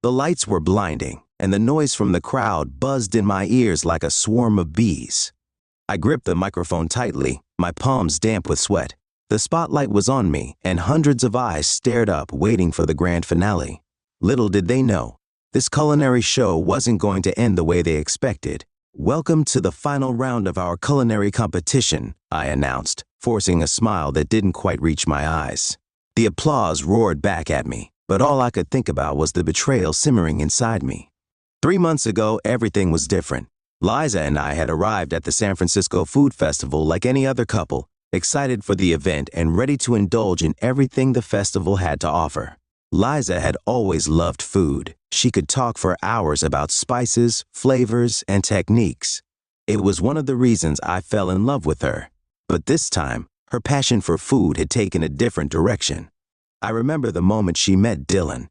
The lights were blinding, and the noise from the crowd buzzed in my ears like a swarm of bees. I gripped the microphone tightly, my palms damp with sweat. The spotlight was on me, and hundreds of eyes stared up, waiting for the grand finale. Little did they know, this culinary show wasn't going to end the way they expected. "Welcome to the final round of our culinary competition," I announced, forcing a smile that didn't quite reach my eyes. The applause roared back at me, but all I could think about was the betrayal simmering inside me. 3 months ago, everything was different. Liza and I had arrived at the San Francisco Food Festival like any other couple, excited for the event and ready to indulge in everything the festival had to offer. Liza had always loved food. She could talk for hours about spices, flavors, and techniques. It was one of the reasons I fell in love with her. But this time, her passion for food had taken a different direction. I remember the moment she met Dylan.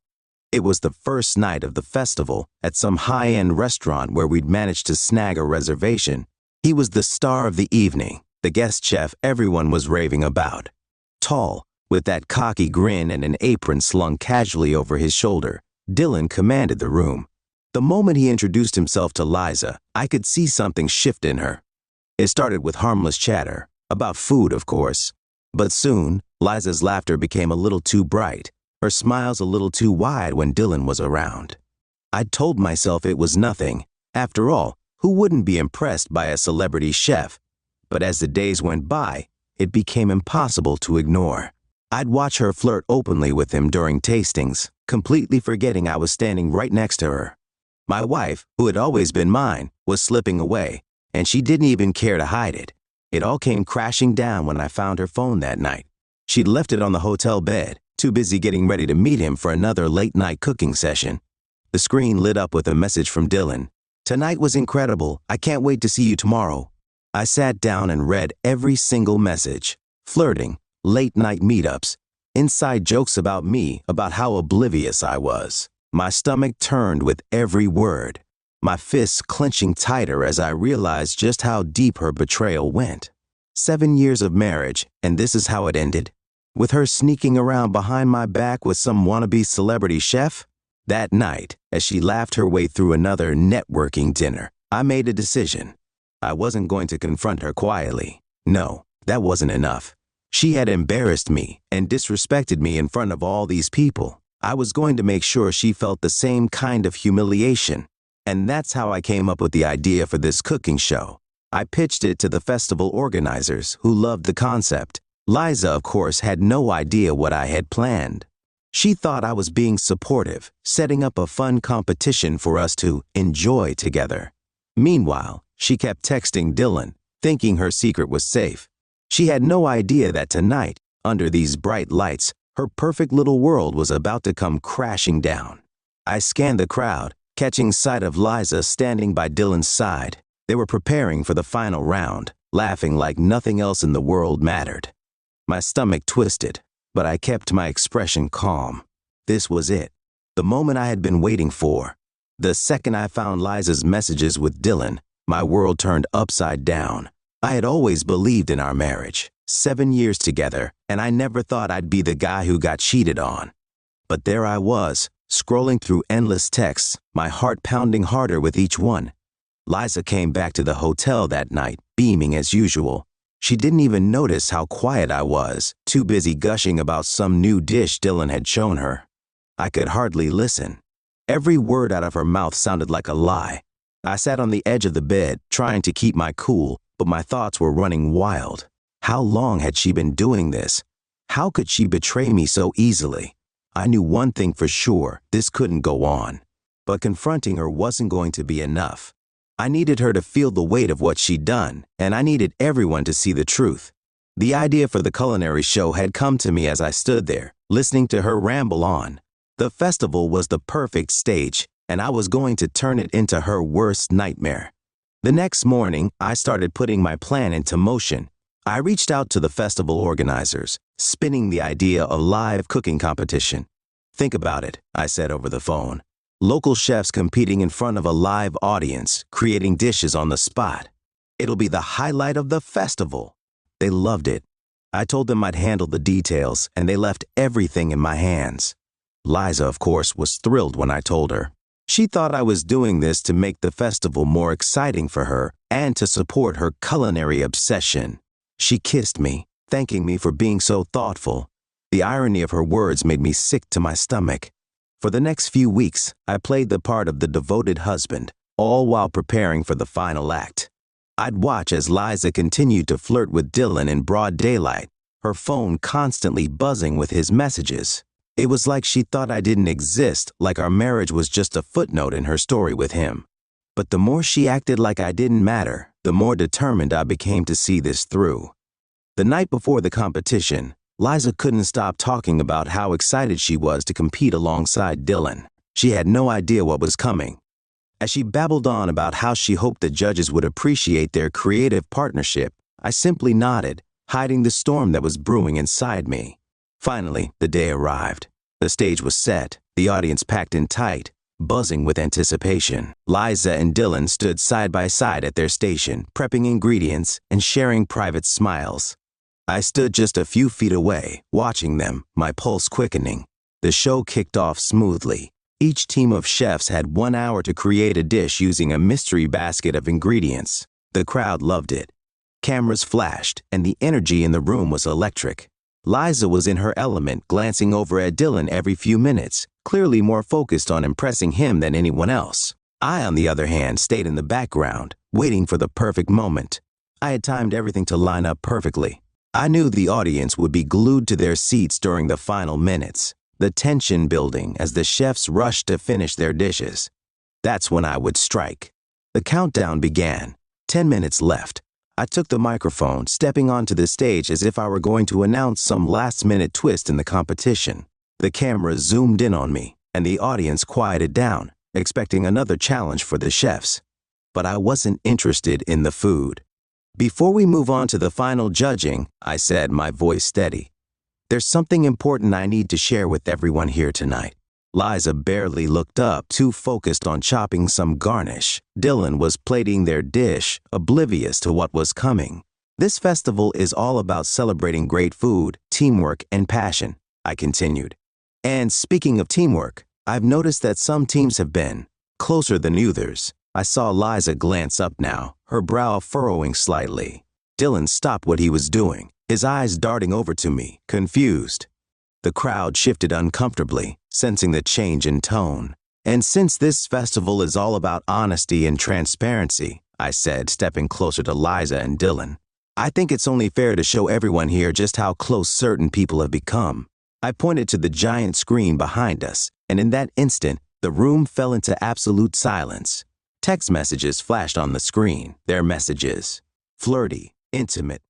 It was the first night of the festival at some high-end restaurant where we'd managed to snag a reservation. He was the star of the evening, the guest chef everyone was raving about. Tall, with that cocky grin and an apron slung casually over his shoulder, Dylan commanded the room. The moment he introduced himself to Liza, I could see something shift in her. It started with harmless chatter, about food of course. But soon, Liza's laughter became a little too bright, her smiles a little too wide when Dylan was around. I'd told myself it was nothing. After all, who wouldn't be impressed by a celebrity chef? But as the days went by, it became impossible to ignore. I'd watch her flirt openly with him during tastings, completely forgetting I was standing right next to her. My wife, who had always been mine, was slipping away, and she didn't even care to hide it. It all came crashing down when I found her phone that night. She'd left it on the hotel bed, too busy getting ready to meet him for another late-night cooking session. The screen lit up with a message from Dylan. "Tonight was incredible. I can't wait to see you tomorrow." I sat down and read every single message. Flirting, late-night meetups, inside jokes about me, about how oblivious I was. My stomach turned with every word, my fists clenching tighter as I realized just how deep her betrayal went. 7 years of marriage, and this is how it ended? With her sneaking around behind my back with some wannabe celebrity chef? That night, as she laughed her way through another networking dinner, I made a decision. I wasn't going to confront her quietly. No, that wasn't enough. She had embarrassed me and disrespected me in front of all these people. I was going to make sure she felt the same kind of humiliation. And that's how I came up with the idea for this cooking show. I pitched it to the festival organizers, who loved the concept. Liza, of course, had no idea what I had planned. She thought I was being supportive, setting up a fun competition for us to enjoy together. Meanwhile, she kept texting Dylan, thinking her secret was safe. She had no idea that tonight, under these bright lights, her perfect little world was about to come crashing down. I scanned the crowd, catching sight of Liza standing by Dylan's side. They were preparing for the final round, laughing like nothing else in the world mattered. My stomach twisted, but I kept my expression calm. This was it, the moment I had been waiting for. The second I found Liza's messages with Dylan, my world turned upside down. I had always believed in our marriage, 7 years together, and I never thought I'd be the guy who got cheated on. But there I was, scrolling through endless texts, my heart pounding harder with each one. Liza came back to the hotel that night, beaming as usual. She didn't even notice how quiet I was, too busy gushing about some new dish Dylan had shown her. I could hardly listen. Every word out of her mouth sounded like a lie. I sat on the edge of the bed, trying to keep my cool, but my thoughts were running wild. How long had she been doing this? How could she betray me so easily? I knew one thing for sure, this couldn't go on. But confronting her wasn't going to be enough. I needed her to feel the weight of what she'd done, and I needed everyone to see the truth. The idea for the culinary show had come to me as I stood there, listening to her ramble on. The festival was the perfect stage, and I was going to turn it into her worst nightmare. The next morning, I started putting my plan into motion. I reached out to the festival organizers, spinning the idea of live cooking competition. "Think about it," I said over the phone. Local chefs competing in front of a live audience, creating dishes on the spot. It'll be the highlight of the festival. They loved it. I told them I'd handle the details, and they left everything in my hands. Liza, of course, was thrilled when I told her. She thought I was doing this to make the festival more exciting for her and to support her culinary obsession. She kissed me, thanking me for being so thoughtful. The irony of her words made me sick to my stomach. For the next few weeks, I played the part of the devoted husband, all while preparing for the final act. I'd watch as Liza continued to flirt with Dylan in broad daylight, her phone constantly buzzing with his messages. It was like she thought I didn't exist, like our marriage was just a footnote in her story with him. But the more she acted like I didn't matter, the more determined I became to see this through. The night before the competition, Liza couldn't stop talking about how excited she was to compete alongside Dylan. She had no idea what was coming. As she babbled on about how she hoped the judges would appreciate their creative partnership, I simply nodded, hiding the storm that was brewing inside me. Finally, the day arrived. The stage was set, the audience packed in tight, buzzing with anticipation. Liza and Dylan stood side by side at their station, prepping ingredients and sharing private smiles. I stood just a few feet away, watching them, my pulse quickening. The show kicked off smoothly. Each team of chefs had 1 hour to create a dish using a mystery basket of ingredients. The crowd loved it. Cameras flashed, and the energy in the room was electric. Liza was in her element, glancing over at Dylan every few minutes, clearly more focused on impressing him than anyone else. I, on the other hand, stayed in the background, waiting for the perfect moment. I had timed everything to line up perfectly. I knew the audience would be glued to their seats during the final minutes, the tension building as the chefs rushed to finish their dishes. That's when I would strike. The countdown began. 10 minutes left. I took the microphone, stepping onto the stage as if I were going to announce some last-minute twist in the competition. The camera zoomed in on me, and the audience quieted down, expecting another challenge for the chefs. But I wasn't interested in the food. Before we move on to the final judging, I said, my voice steady, there's something important I need to share with everyone here tonight. Liza barely looked up, too focused on chopping some garnish. Dylan was plating their dish, oblivious to what was coming. This festival is all about celebrating great food, teamwork, and passion, I continued. And speaking of teamwork, I've noticed that some teams have been closer than others. I saw Liza glance up now, her brow furrowing slightly. Dylan stopped what he was doing, his eyes darting over to me, confused. The crowd shifted uncomfortably, sensing the change in tone. And since this festival is all about honesty and transparency, I said, stepping closer to Liza and Dylan, I think it's only fair to show everyone here just how close certain people have become. I pointed to the giant screen behind us, and in that instant, the room fell into absolute silence. Text messages flashed on the screen, their messages. Flirty, intimate,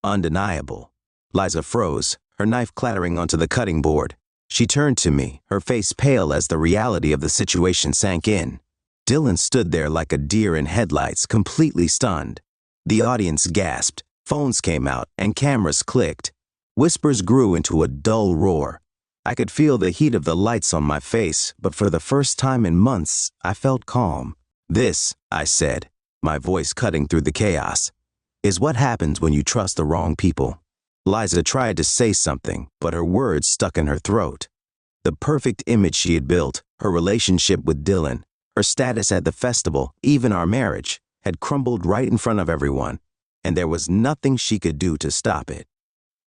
undeniable. Liza froze, her knife clattering onto the cutting board. She turned to me, her face pale as the reality of the situation sank in. Dylan stood there like a deer in headlights, completely stunned. The audience gasped, phones came out, and cameras clicked. Whispers grew into a dull roar. I could feel the heat of the lights on my face, but for the first time in months, I felt calm. This, I said, my voice cutting through the chaos, is what happens when you trust the wrong people. Liza tried to say something, but her words stuck in her throat. The perfect image she had built, her relationship with Dylan, her status at the festival, even our marriage, had crumbled right in front of everyone, and there was nothing she could do to stop it.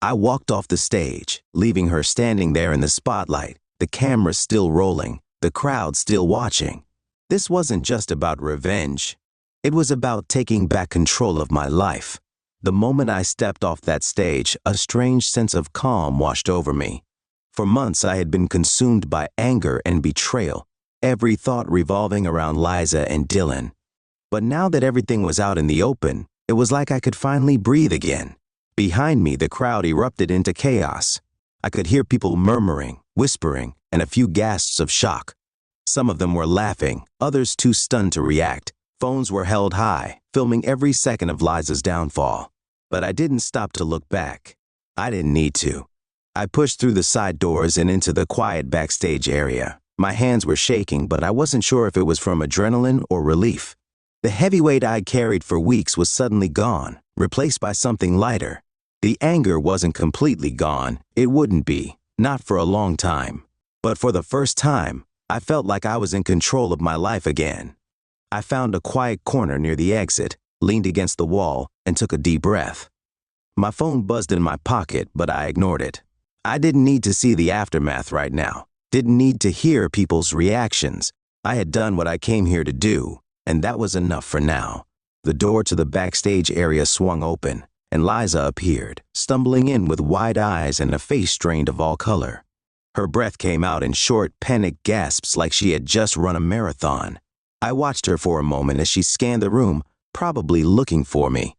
I walked off the stage, leaving her standing there in the spotlight, the camera still rolling, the crowd still watching. This wasn't just about revenge. It was about taking back control of my life. The moment I stepped off that stage, a strange sense of calm washed over me. For months, I had been consumed by anger and betrayal, every thought revolving around Liza and Dylan. But now that everything was out in the open, it was like I could finally breathe again. Behind me, the crowd erupted into chaos. I could hear people murmuring, whispering, and a few gasps of shock. Some of them were laughing, others too stunned to react. Phones were held high, filming every second of Liza's downfall. But I didn't stop to look back. I didn't need to. I pushed through the side doors and into the quiet backstage area. My hands were shaking, but I wasn't sure if it was from adrenaline or relief. The heavy weight I'd carried for weeks was suddenly gone, replaced by something lighter. The anger wasn't completely gone. It wouldn't be, not for a long time. But for the first time, I felt like I was in control of my life again. I found a quiet corner near the exit, leaned against the wall, and took a deep breath. My phone buzzed in my pocket, but I ignored it. I didn't need to see the aftermath right now. Didn't need to hear people's reactions. I had done what I came here to do, and that was enough for now. The door to the backstage area swung open, and Liza appeared, stumbling in with wide eyes and a face drained of all color. Her breath came out in short, panicked gasps like she had just run a marathon. I watched her for a moment as she scanned the room, probably looking for me.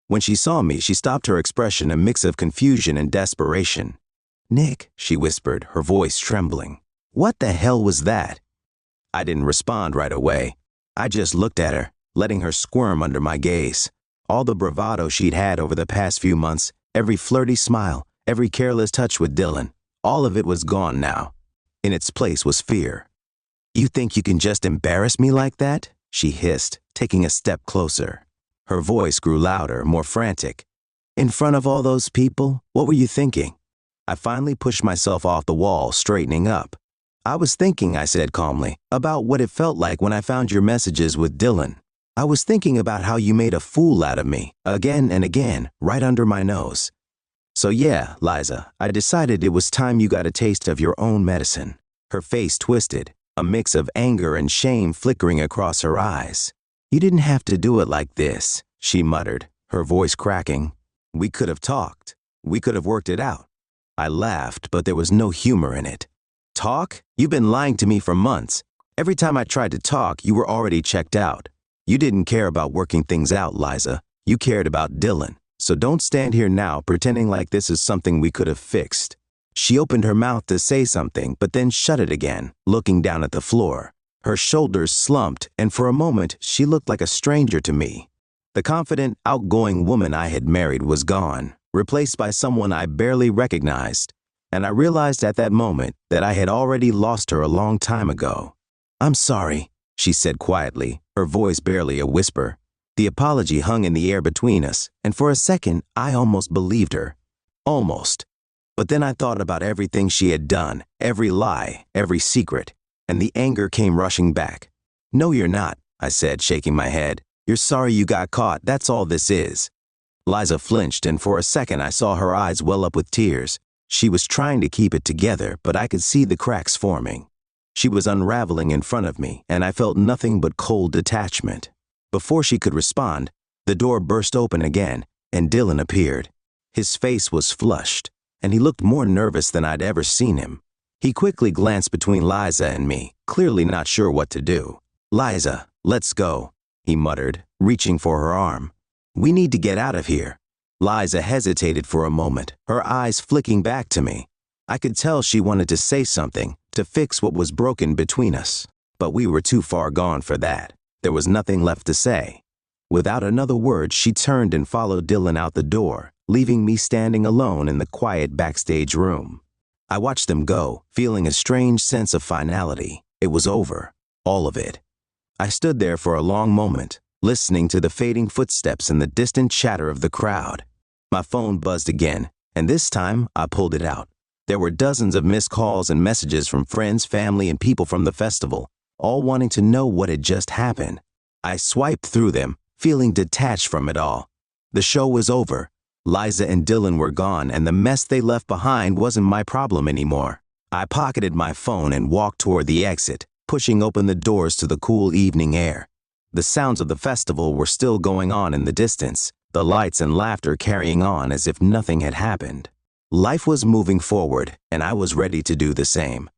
When she saw me, she stopped, her expression a mix of confusion and desperation. "Nick," she whispered, her voice trembling. "What the hell was that?" I didn't respond right away. I just looked at her, letting her squirm under my gaze. All the bravado she'd had over the past few months, every flirty smile, every careless touch with Dylan, all of it was gone now. In its place was fear. "You think you can just embarrass me like that?" she hissed, taking a step closer. Her voice grew louder, more frantic. "In front of all those people? What were you thinking?" I finally pushed myself off the wall, straightening up. "I was thinking," I said calmly, "about what it felt like when I found your messages with Dylan. I was thinking about how you made a fool out of me, again and again, right under my nose. So yeah, Liza, I decided it was time you got a taste of your own medicine." Her face twisted, a mix of anger and shame flickering across her eyes. "You didn't have to do it like this," she muttered, her voice cracking. "We could have talked. We could have worked it out." I laughed, but there was no humor in it. "Talk? You've been lying to me for months. Every time I tried to talk, you were already checked out. You didn't care about working things out, Liza. You cared about Dylan. So don't stand here now pretending like this is something we could have fixed." She opened her mouth to say something, but then shut it again, looking down at the floor. Her shoulders slumped, and for a moment, she looked like a stranger to me. The confident, outgoing woman I had married was gone, replaced by someone I barely recognized, and I realized at that moment that I had already lost her a long time ago. "I'm sorry," she said quietly, her voice barely a whisper. The apology hung in the air between us, and for a second, I almost believed her. Almost. But then I thought about everything she had done, every lie, every secret, and the anger came rushing back. "No, you're not," I said, shaking my head. "You're sorry you got caught, that's all this is." Liza flinched, and for a second I saw her eyes well up with tears. She was trying to keep it together, but I could see the cracks forming. She was unraveling in front of me, and I felt nothing but cold detachment. Before she could respond, the door burst open again, and Dylan appeared. His face was flushed, and he looked more nervous than I'd ever seen him. He quickly glanced between Liza and me, clearly not sure what to do. "Liza, let's go," he muttered, reaching for her arm. "We need to get out of here." Liza hesitated for a moment, her eyes flicking back to me. I could tell she wanted to say something, to fix what was broken between us. But we were too far gone for that. There was nothing left to say. Without another word, she turned and followed Dylan out the door, leaving me standing alone in the quiet backstage room. I watched them go, feeling a strange sense of finality. It was over. All of it. I stood there for a long moment, listening to the fading footsteps and the distant chatter of the crowd. My phone buzzed again, and this time I pulled it out. There were dozens of missed calls and messages from friends, family, and people from the festival, all wanting to know what had just happened. I swiped through them, feeling detached from it all. The show was over. Liza and Dylan were gone, and the mess they left behind wasn't my problem anymore. I pocketed my phone and walked toward the exit, pushing open the doors to the cool evening air. The sounds of the festival were still going on in the distance, the lights and laughter carrying on as if nothing had happened. Life was moving forward, and I was ready to do the same.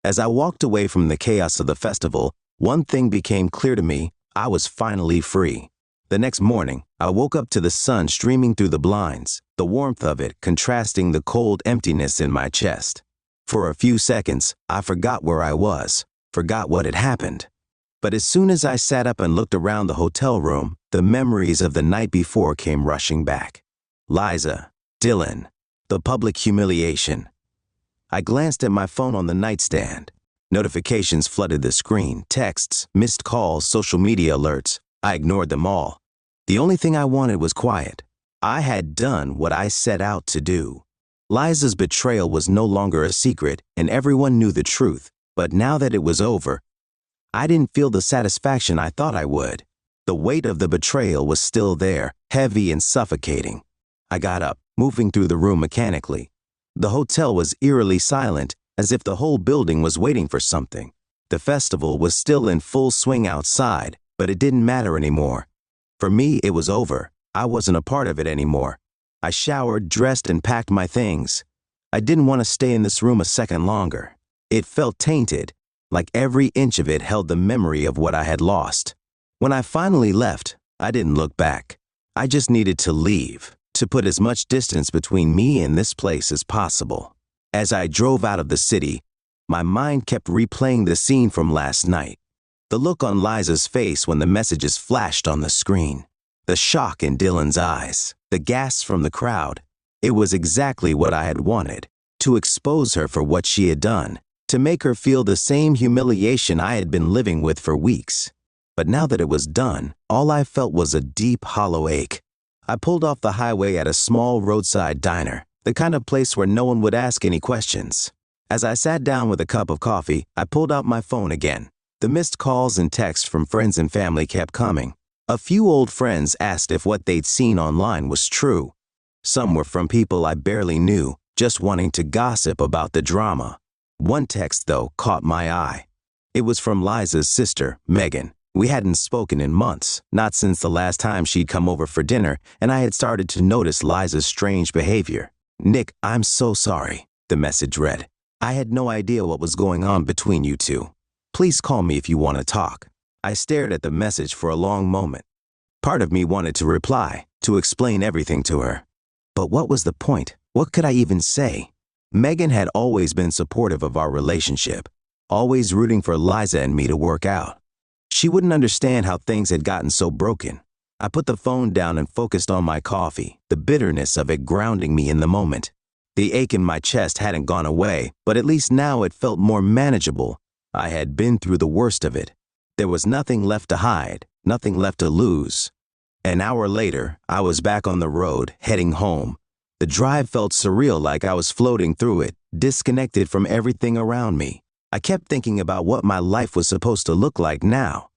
As I walked away from the chaos of the festival, one thing became clear to me: I was finally free. The next morning, I woke up to the sun streaming through the blinds, the warmth of it contrasting the cold emptiness in my chest. For a few seconds, I forgot where I was, forgot what had happened. But as soon as I sat up and looked around the hotel room, the memories of the night before came rushing back. Liza, Dylan, the public humiliation. I glanced at my phone on the nightstand. Notifications flooded the screen, texts, missed calls, social media alerts. I ignored them all. The only thing I wanted was quiet. I had done what I set out to do. Liza's betrayal was no longer a secret, and everyone knew the truth. But now that it was over, I didn't feel the satisfaction I thought I would. The weight of the betrayal was still there, heavy and suffocating. I got up, moving through the room mechanically. The hotel was eerily silent, as if the whole building was waiting for something. The festival was still in full swing outside, but it didn't matter anymore. For me, it was over. I wasn't a part of it anymore. I showered, dressed, and packed my things. I didn't want to stay in this room a second longer. It felt tainted, like every inch of it held the memory of what I had lost. When I finally left, I didn't look back. I just needed to leave, to put as much distance between me and this place as possible. As I drove out of the city, my mind kept replaying the scene from last night. The look on Liza's face when the messages flashed on the screen. The shock in Dylan's eyes. The gasps from the crowd. It was exactly what I had wanted. To expose her for what she had done. To make her feel the same humiliation I had been living with for weeks. But now that it was done, all I felt was a deep, hollow ache. I pulled off the highway at a small roadside diner, the kind of place where no one would ask any questions. As I sat down with a cup of coffee, I pulled out my phone again. The missed calls and texts from friends and family kept coming. A few old friends asked if what they'd seen online was true. Some were from people I barely knew, just wanting to gossip about the drama. One text, though, caught my eye. It was from Liza's sister, Megan. We hadn't spoken in months, not since the last time she'd come over for dinner, and I had started to notice Liza's strange behavior. "Nick, I'm so sorry," the message read. "I had no idea what was going on between you two. Please call me if you want to talk." I stared at the message for a long moment. Part of me wanted to reply, to explain everything to her. But what was the point? What could I even say? Megan had always been supportive of our relationship, always rooting for Liza and me to work out. She wouldn't understand how things had gotten so broken. I put the phone down and focused on my coffee, the bitterness of it grounding me in the moment. The ache in my chest hadn't gone away, but at least now it felt more manageable. I had been through the worst of it. There was nothing left to hide, nothing left to lose. An hour later, I was back on the road, heading home. The drive felt surreal, like I was floating through it, disconnected from everything around me. I kept thinking about what my life was supposed to look like now.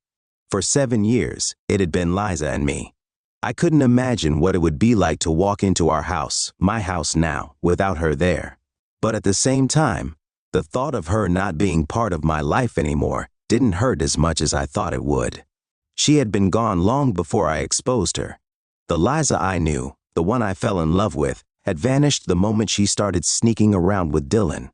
For 7 years, it had been Liza and me. I couldn't imagine what it would be like to walk into our house, my house now, without her there. But at the same time, the thought of her not being part of my life anymore didn't hurt as much as I thought it would. She had been gone long before I exposed her. The Liza I knew, the one I fell in love with, had vanished the moment she started sneaking around with Dylan.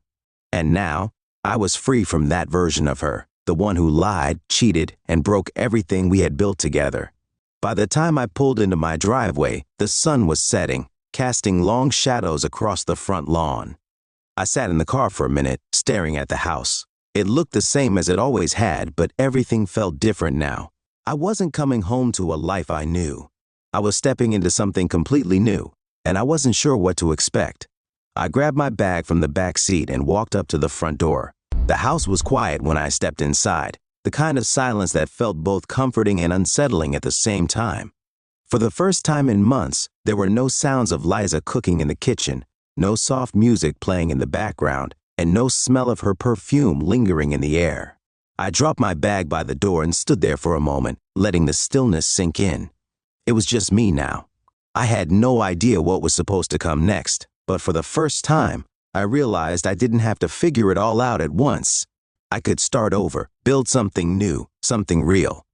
And now, I was free from that version of her, the one who lied, cheated, and broke everything we had built together. By the time I pulled into my driveway, the sun was setting, casting long shadows across the front lawn. I sat in the car for a minute, staring at the house. It looked the same as it always had, but everything felt different now. I wasn't coming home to a life I knew. I was stepping into something completely new, and I wasn't sure what to expect. I grabbed my bag from the back seat and walked up to the front door. The house was quiet when I stepped inside, the kind of silence that felt both comforting and unsettling at the same time. For the first time in months, there were no sounds of Liza cooking in the kitchen, no soft music playing in the background, and no smell of her perfume lingering in the air. I dropped my bag by the door and stood there for a moment, letting the stillness sink in. It was just me now. I had no idea what was supposed to come next, but for the first time, I realized I didn't have to figure it all out at once. I could start over, build something new, something real.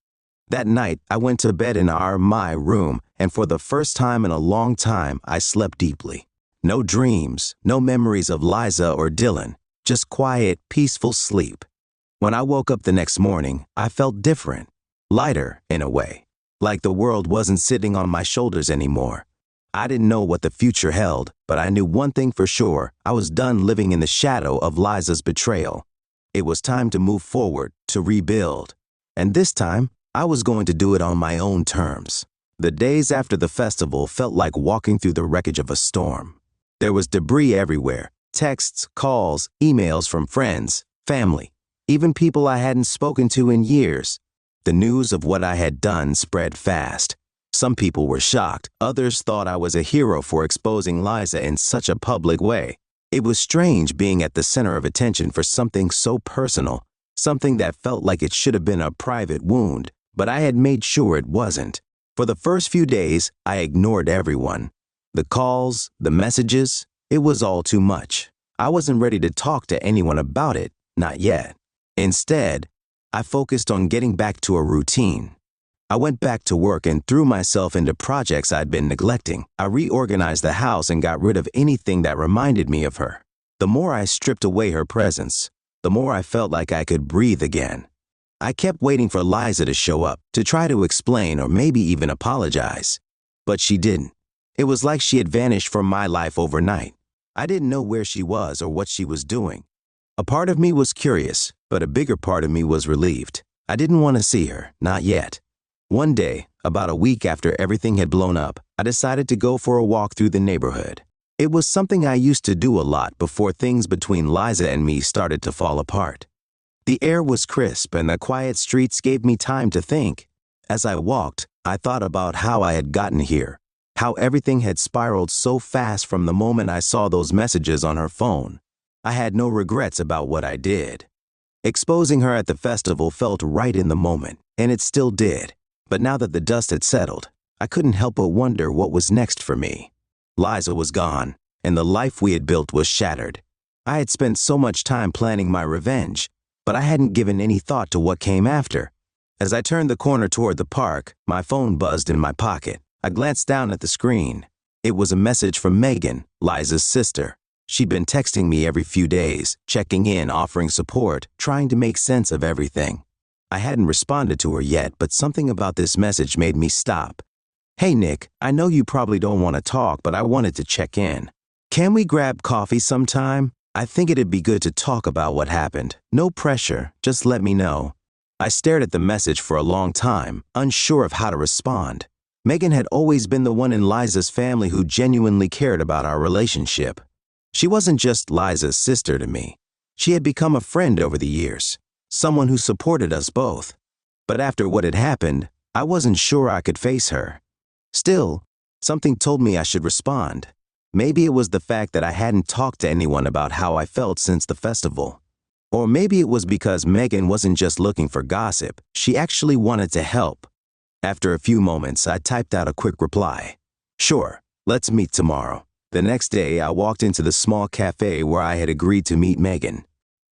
That night, I went to bed in my room, and for the first time in a long time, I slept deeply. No dreams, no memories of Liza or Dylan, just quiet, peaceful sleep. When I woke up the next morning, I felt different, lighter in a way, like the world wasn't sitting on my shoulders anymore. I didn't know what the future held, but I knew one thing for sure: I was done living in the shadow of Liza's betrayal. It was time to move forward, to rebuild. And this time, I was going to do it on my own terms. The days after the festival felt like walking through the wreckage of a storm. There was debris everywhere, texts, calls, emails from friends, family, even people I hadn't spoken to in years. The news of what I had done spread fast. Some people were shocked. Others thought I was a hero for exposing Liza in such a public way. It was strange being at the center of attention for something so personal, something that felt like it should have been a private wound, but I had made sure it wasn't. For the first few days, I ignored everyone. The calls, the messages, it was all too much. I wasn't ready to talk to anyone about it, not yet. Instead, I focused on getting back to a routine. I went back to work and threw myself into projects I'd been neglecting. I reorganized the house and got rid of anything that reminded me of her. The more I stripped away her presence, the more I felt like I could breathe again. I kept waiting for Liza to show up, to try to explain or maybe even apologize. But she didn't. It was like she had vanished from my life overnight. I didn't know where she was or what she was doing. A part of me was curious, but a bigger part of me was relieved. I didn't want to see her, not yet. One day, about a week after everything had blown up, I decided to go for a walk through the neighborhood. It was something I used to do a lot before things between Liza and me started to fall apart. The air was crisp and the quiet streets gave me time to think. As I walked, I thought about how I had gotten here, how everything had spiraled so fast from the moment I saw those messages on her phone. I had no regrets about what I did. Exposing her at the festival felt right in the moment, and it still did. But now that the dust had settled, I couldn't help but wonder what was next for me. Liza was gone, and the life we had built was shattered. I had spent so much time planning my revenge, but I hadn't given any thought to what came after. As I turned the corner toward the park, my phone buzzed in my pocket. I glanced down at the screen. It was a message from Megan, Liza's sister. She'd been texting me every few days, checking in, offering support, trying to make sense of everything. I hadn't responded to her yet, but something about this message made me stop. "Hey Nick, I know you probably don't want to talk, but I wanted to check in. Can we grab coffee sometime? I think it'd be good to talk about what happened. No pressure, just let me know." I stared at the message for a long time, unsure of how to respond. Megan had always been the one in Liza's family who genuinely cared about our relationship. She wasn't just Liza's sister to me. She had become a friend over the years, someone who supported us both. But after what had happened, I wasn't sure I could face her. Still, something told me I should respond. Maybe it was the fact that I hadn't talked to anyone about how I felt since the festival. Or maybe it was because Megan wasn't just looking for gossip, she actually wanted to help. After a few moments, I typed out a quick reply. "Sure, let's meet tomorrow." The next day, I walked into the small cafe where I had agreed to meet Megan.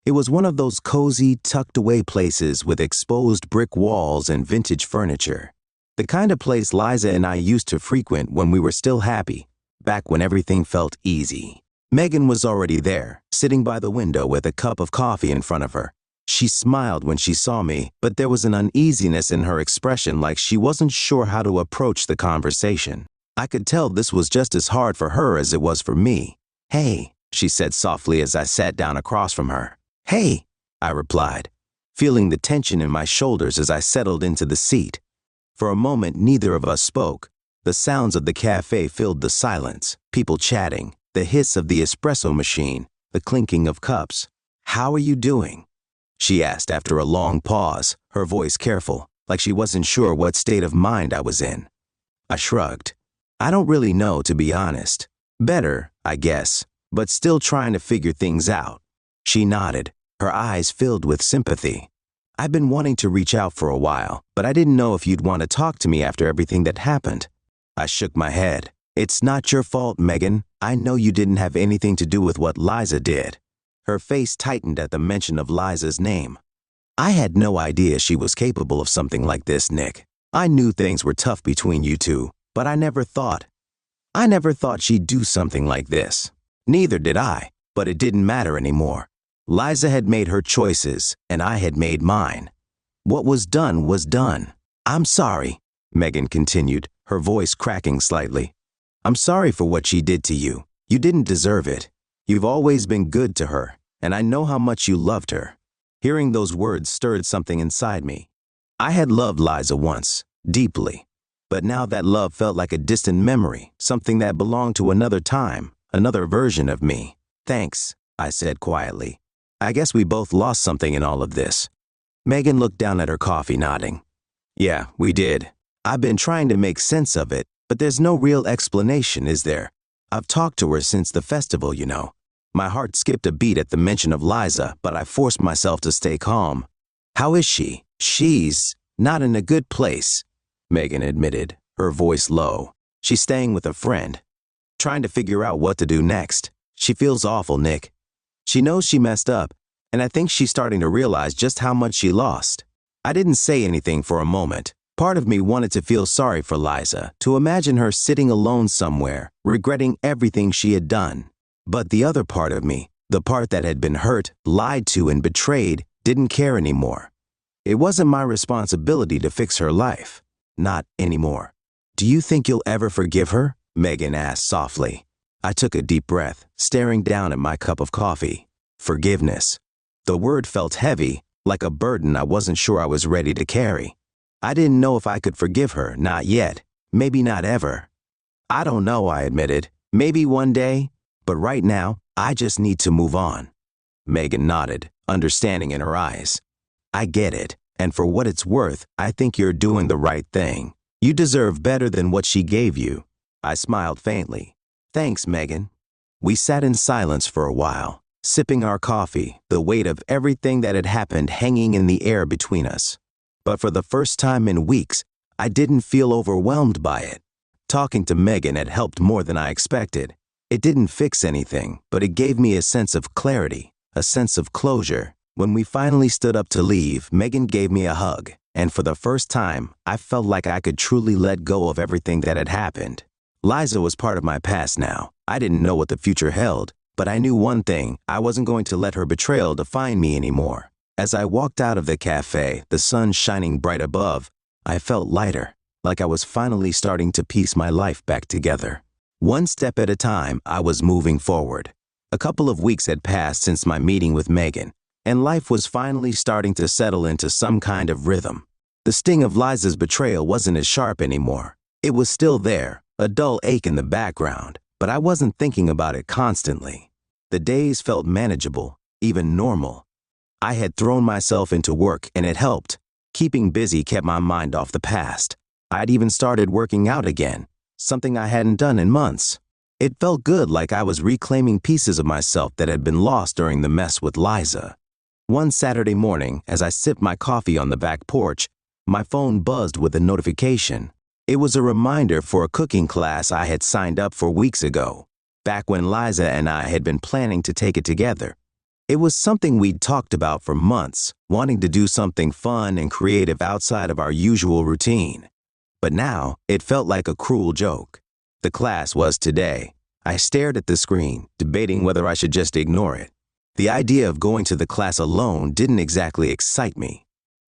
It was one of those cozy, tucked-away places with exposed brick walls and vintage furniture. The kind of place Liza and I used to frequent when we were still happy, back when everything felt easy. Megan was already there, sitting by the window with a cup of coffee in front of her. She smiled when she saw me, but there was an uneasiness in her expression, like she wasn't sure how to approach the conversation. I could tell this was just as hard for her as it was for me. "Hey," she said softly as I sat down across from her. "Hey," I replied, feeling the tension in my shoulders as I settled into the seat. For a moment, neither of us spoke. The sounds of the cafe filled the silence, people chatting, the hiss of the espresso machine, the clinking of cups. "How are you doing?" she asked after a long pause, her voice careful, like she wasn't sure what state of mind I was in. I shrugged. "I don't really know, to be honest. Better, I guess, but still trying to figure things out." She nodded, her eyes filled with sympathy. "I've been wanting to reach out for a while, but I didn't know if you'd want to talk to me after everything that happened." I shook my head. "It's not your fault, Megan. I know you didn't have anything to do with what Liza did." Her face tightened at the mention of Liza's name. "I had no idea she was capable of something like this, Nick. I knew things were tough between you two, but I never thought she'd do something like this. Neither did I, but it didn't matter anymore. Liza had made her choices, and I had made mine. What was done was done. I'm sorry," Megan continued, her voice cracking slightly. "I'm sorry for what she did to you. You didn't deserve it. You've always been good to her, and I know how much you loved her." Hearing those words stirred something inside me. I had loved Liza once, deeply, but now that love felt like a distant memory, something that belonged to another time, another version of me. "Thanks," I said quietly. "I guess we both lost something in all of this." Megan looked down at her coffee, nodding. "Yeah, we did." I've been trying to make sense of it, but there's no real explanation, is there? I've talked to her since the festival, you know. My heart skipped a beat at the mention of Liza, but I forced myself to stay calm. How is she? She's not in a good place, Megan admitted, her voice low. She's staying with a friend, trying to figure out what to do next. She feels awful, Nick. She knows she messed up, and I think she's starting to realize just how much she lost. I didn't say anything for a moment. Part of me wanted to feel sorry for Liza, to imagine her sitting alone somewhere, regretting everything she had done. But the other part of me, the part that had been hurt, lied to, and betrayed, didn't care anymore. It wasn't my responsibility to fix her life. Not anymore. Do you think you'll ever forgive her? Megan asked softly. I took a deep breath, staring down at my cup of coffee. Forgiveness. The word felt heavy, like a burden I wasn't sure I was ready to carry. I didn't know if I could forgive her, not yet. Maybe not ever. I don't know, I admitted. Maybe one day. But right now, I just need to move on. Megan nodded, understanding in her eyes. I get it, and for what it's worth, I think you're doing the right thing. You deserve better than what she gave you. I smiled faintly. Thanks, Megan. We sat in silence for a while, sipping our coffee, the weight of everything that had happened hanging in the air between us. But for the first time in weeks, I didn't feel overwhelmed by it. Talking to Megan had helped more than I expected. It didn't fix anything, but it gave me a sense of clarity, a sense of closure. When we finally stood up to leave, Megan gave me a hug, and for the first time, I felt like I could truly let go of everything that had happened. Liza was part of my past now. I didn't know what the future held, but I knew one thing: I wasn't going to let her betrayal define me anymore. As I walked out of the cafe, the sun shining bright above, I felt lighter, like I was finally starting to piece my life back together. One step at a time, I was moving forward. A couple of weeks had passed since my meeting with Megan, and life was finally starting to settle into some kind of rhythm. The sting of Liza's betrayal wasn't as sharp anymore. It was still there, a dull ache in the background, but I wasn't thinking about it constantly. The days felt manageable, even normal. I had thrown myself into work, and it helped. Keeping busy kept my mind off the past. I'd even started working out again, something I hadn't done in months. It felt good, like I was reclaiming pieces of myself that had been lost during the mess with Liza. One Saturday morning, as I sipped my coffee on the back porch, my phone buzzed with a notification. It was a reminder for a cooking class I had signed up for weeks ago, back when Liza and I had been planning to take it together. It was something we'd talked about for months, wanting to do something fun and creative outside of our usual routine. But now, it felt like a cruel joke. The class was today. I stared at the screen, debating whether I should just ignore it. The idea of going to the class alone didn't exactly excite me.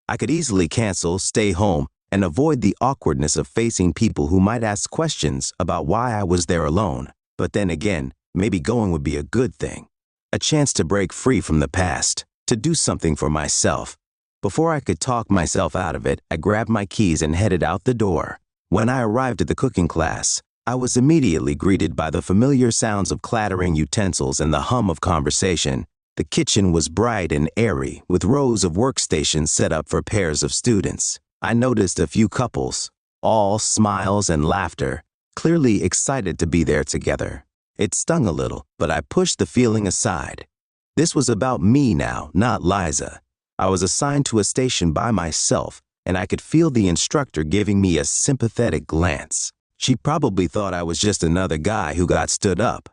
I could easily cancel, stay home, and avoid the awkwardness of facing people who might ask questions about why I was there alone. But then again, maybe going would be a good thing. A chance to break free from the past, to do something for myself. Before I could talk myself out of it, I grabbed my keys and headed out the door. When I arrived at the cooking class, I was immediately greeted by the familiar sounds of clattering utensils and the hum of conversation. The kitchen was bright and airy, with rows of workstations set up for pairs of students. I noticed a few couples, all smiles and laughter, clearly excited to be there together. It stung a little, but I pushed the feeling aside. This was about me now, not Liza. I was assigned to a station by myself, and I could feel the instructor giving me a sympathetic glance. She probably thought I was just another guy who got stood up.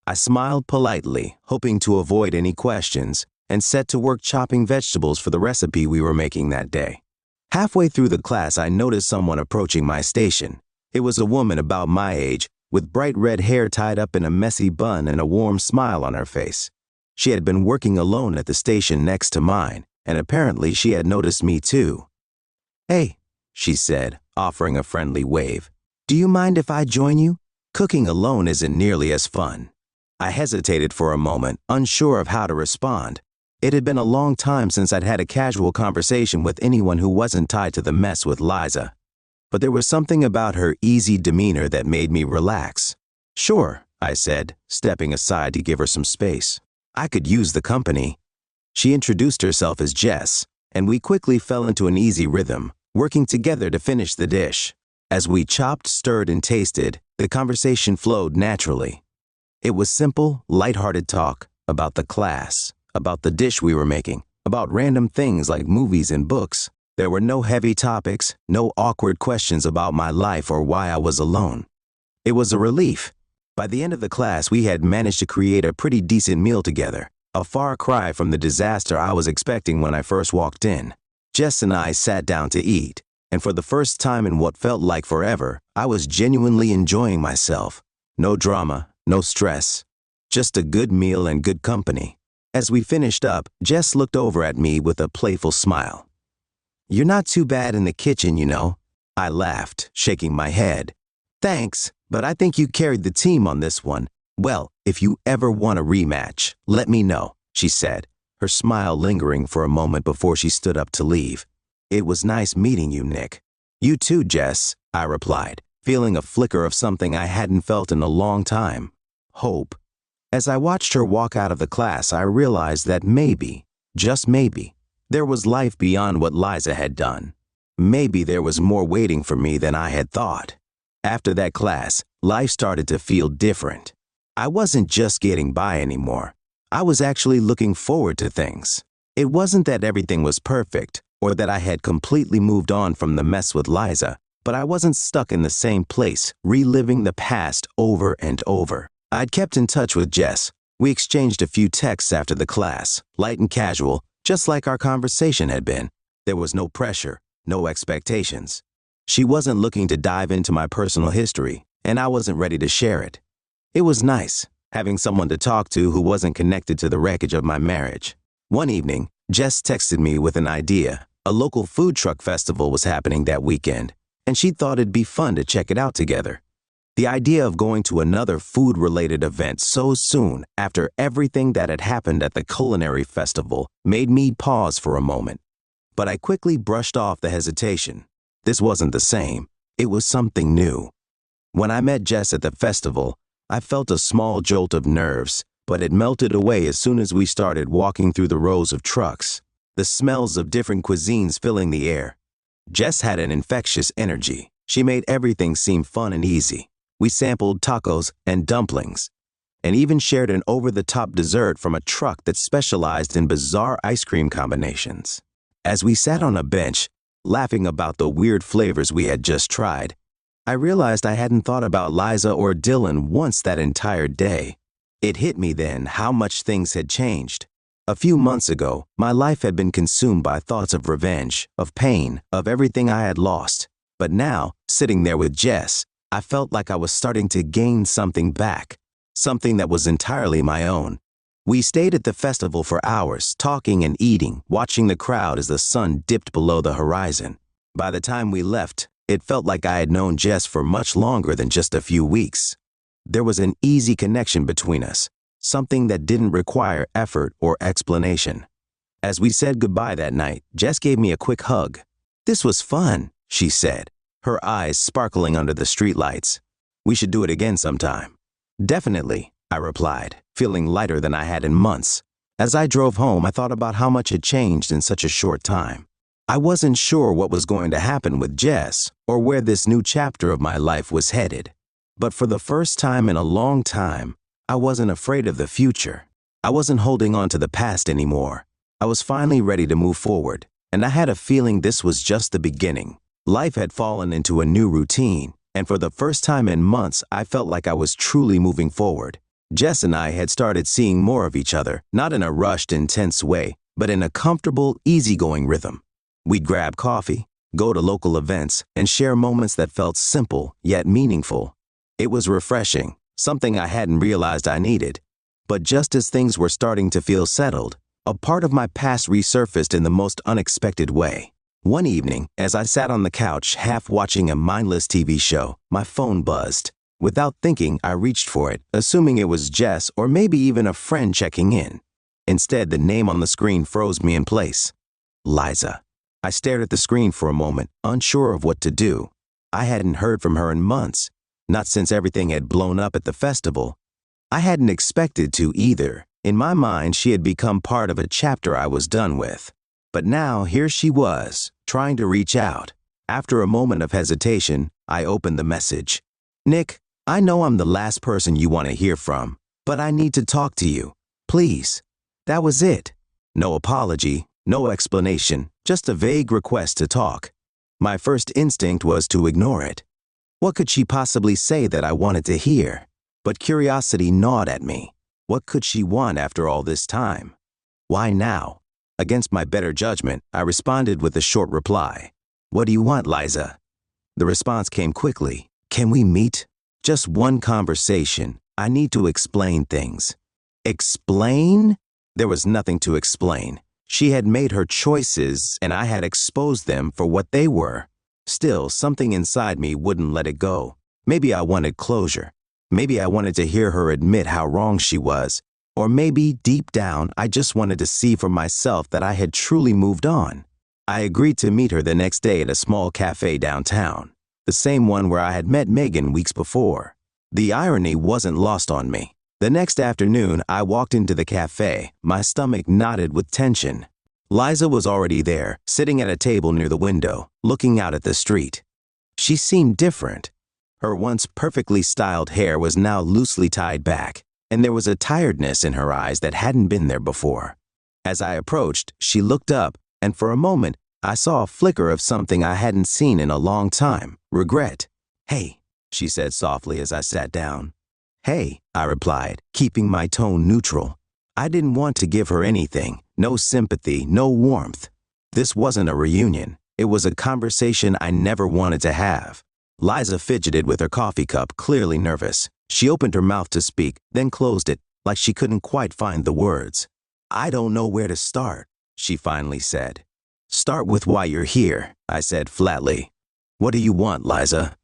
I smiled politely, hoping to avoid any questions, and set to work chopping vegetables for the recipe we were making that day. Halfway through the class, I noticed someone approaching my station. It was a woman about my age, with bright red hair tied up in a messy bun and a warm smile on her face. She had been working alone at the station next to mine, and apparently she had noticed me too. "Hey," she said, offering a friendly wave. "Do you mind if I join you? Cooking alone isn't nearly as fun." I hesitated for a moment, unsure of how to respond. It had been a long time since I'd had a casual conversation with anyone who wasn't tied to the mess with Liza. But there was something about her easy demeanor that made me relax. "Sure," I said, stepping aside to give her some space. I could use the company. She introduced herself as Jess, and we quickly fell into an easy rhythm, working together to finish the dish. As we chopped, stirred, and tasted, the conversation flowed naturally. It was simple, lighthearted talk about the class, about the dish we were making, about random things like movies and books. There were no heavy topics, no awkward questions about my life or why I was alone. It was a relief. By the end of the class, we had managed to create a pretty decent meal together, a far cry from the disaster I was expecting when I first walked in. Jess and I sat down to eat, and for the first time in what felt like forever, I was genuinely enjoying myself. No drama, no stress, just a good meal and good company. As we finished up, Jess looked over at me with a playful smile. "You're not too bad in the kitchen, you know." I laughed, shaking my head. "Thanks, but I think you carried the team on this one. Well, if you ever want a rematch, let me know," she said, her smile lingering for a moment before she stood up to leave. "It was nice meeting you, Nick." "You too, Jess," I replied, feeling a flicker of something I hadn't felt in a long time. Hope. As I watched her walk out of the class, I realized that maybe, just maybe, there was life beyond what Liza had done. Maybe there was more waiting for me than I had thought. After that class, life started to feel different. I wasn't just getting by anymore. I was actually looking forward to things. It wasn't that everything was perfect, or that I had completely moved on from the mess with Liza, but I wasn't stuck in the same place, reliving the past over and over. I'd kept in touch with Jess. We exchanged a few texts after the class, light and casual, just like our conversation had been. There was no pressure, no expectations. She wasn't looking to dive into my personal history, and I wasn't ready to share it. It was nice, having someone to talk to who wasn't connected to the wreckage of my marriage. One evening, Jess texted me with an idea. A local food truck festival was happening that weekend, and she thought it'd be fun to check it out together. The idea of going to another food-related event so soon after everything that had happened at the Culinary festival made me pause for a moment. But I quickly brushed off the hesitation. This wasn't the same. It was something new. When I met Jess at the festival, I felt a small jolt of nerves, but it melted away as soon as we started walking through the rows of trucks, the smells of different cuisines filling the air. Jess had an infectious energy. She made everything seem fun and easy. We sampled tacos and dumplings, and even shared an over-the-top dessert from a truck that specialized in bizarre ice cream combinations. As we sat on a bench, laughing about the weird flavors we had just tried, I realized I hadn't thought about Liza or Dylan once that entire day. It hit me then how much things had changed. A few months ago, my life had been consumed by thoughts of revenge, of pain, of everything I had lost. But now, sitting there with Jess, I felt like I was starting to gain something back, something that was entirely my own. We stayed at the festival for hours, talking and eating, watching the crowd as the sun dipped below the horizon. By the time we left, it felt like I had known Jess for much longer than just a few weeks. There was an easy connection between us, something that didn't require effort or explanation. As we said goodbye that night, Jess gave me a quick hug. "This was fun," she said, her eyes sparkling under the streetlights. "We should do it again sometime." "Definitely," I replied, feeling lighter than I had in months. As I drove home, I thought about how much had changed in such a short time. I wasn't sure what was going to happen with Jess or where this new chapter of my life was headed. But for the first time in a long time, I wasn't afraid of the future. I wasn't holding on to the past anymore. I was finally ready to move forward, and I had a feeling this was just the beginning. Life had fallen into a new routine, and for the first time in months, I felt like I was truly moving forward. Jess and I had started seeing more of each other, not in a rushed, intense way, but in a comfortable, easygoing rhythm. We'd grab coffee, go to local events, and share moments that felt simple yet meaningful. It was refreshing, something I hadn't realized I needed. But just as things were starting to feel settled, a part of my past resurfaced in the most unexpected way. One evening, as I sat on the couch half watching a mindless TV show, my phone buzzed. Without thinking, I reached for it, assuming it was Jess or maybe even a friend checking in. Instead, the name on the screen froze me in place. Liza. I stared at the screen for a moment, unsure of what to do. I hadn't heard from her in months, not since everything had blown up at the festival. I hadn't expected to either. In my mind, she had become part of a chapter I was done with. But now, here she was, trying to reach out. After a moment of hesitation, I opened the message. Nick, I know I'm the last person you want to hear from, but I need to talk to you. Please. That was it. No apology, no explanation, just a vague request to talk. My first instinct was to ignore it. What could she possibly say that I wanted to hear? But curiosity gnawed at me. What could she want after all this time? Why now? Against my better judgment, I responded with a short reply. What do you want, Liza? The response came quickly. Can we meet? Just one conversation. I need to explain things. Explain? There was nothing to explain. She had made her choices, and I had exposed them for what they were. Still, something inside me wouldn't let it go. Maybe I wanted closure. Maybe I wanted to hear her admit how wrong she was. Or maybe, deep down, I just wanted to see for myself that I had truly moved on. I agreed to meet her the next day at a small cafe downtown, the same one where I had met Megan weeks before. The irony wasn't lost on me. The next afternoon, I walked into the cafe, my stomach knotted with tension. Liza was already there, sitting at a table near the window, looking out at the street. She seemed different. Her once perfectly styled hair was now loosely tied back, and there was a tiredness in her eyes that hadn't been there before. As I approached, she looked up, and for a moment, I saw a flicker of something I hadn't seen in a long time, regret. Hey, she said softly as I sat down. Hey, I replied, keeping my tone neutral. I didn't want to give her anything, no sympathy, no warmth. This wasn't a reunion. It was a conversation I never wanted to have. Liza fidgeted with her coffee cup, clearly nervous. She opened her mouth to speak, then closed it, like she couldn't quite find the words. I don't know where to start, she finally said. Start with why you're here, I said flatly. What do you want, Liza?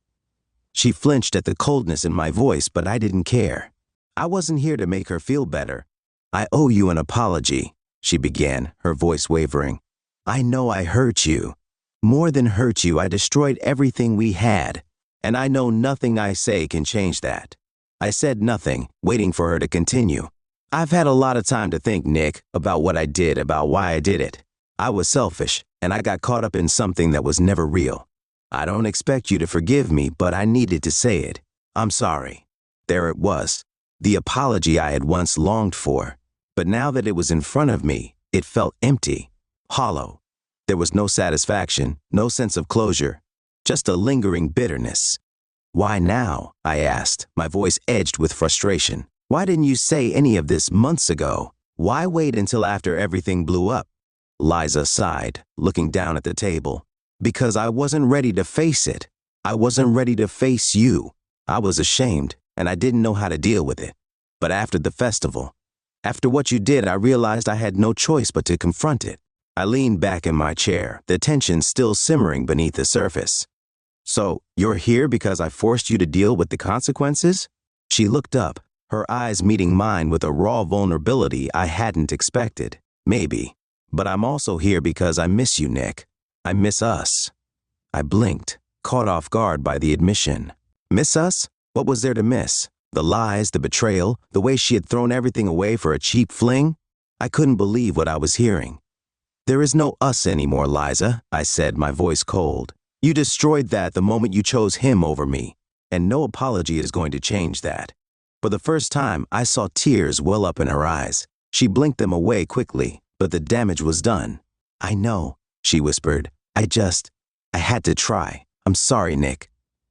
She flinched at the coldness in my voice, but I didn't care. I wasn't here to make her feel better. I owe you an apology, she began, her voice wavering. I know I hurt you. More than hurt you, I destroyed everything we had, and I know nothing I say can change that. I said nothing, waiting for her to continue. I've had a lot of time to think, Nick, about what I did, about why I did it. I was selfish, and I got caught up in something that was never real. I don't expect you to forgive me, but I needed to say it. I'm sorry. There it was, the apology I had once longed for. But now that it was in front of me, it felt empty, hollow. There was no satisfaction, no sense of closure, just a lingering bitterness. Why now? I asked, my voice edged with frustration. Why didn't you say any of this months ago? Why wait until after everything blew up? Liza sighed, looking down at the table. Because I wasn't ready to face it. I wasn't ready to face you. I was ashamed, and I didn't know how to deal with it. But after the festival, after what you did, I realized I had no choice but to confront it. I leaned back in my chair, the tension still simmering beneath the surface. So, you're here because I forced you to deal with the consequences? She looked up, her eyes meeting mine with a raw vulnerability I hadn't expected. Maybe. But I'm also here because I miss you, Nick. I miss us. I blinked, caught off guard by the admission. Miss us? What was there to miss? The lies, the betrayal, the way she had thrown everything away for a cheap fling? I couldn't believe what I was hearing. There is no us anymore, Liza, I said, my voice cold. You destroyed that the moment you chose him over me, and no apology is going to change that. For the first time, I saw tears well up in her eyes. She blinked them away quickly, but the damage was done. I know, she whispered. I had to try. I'm sorry, Nick.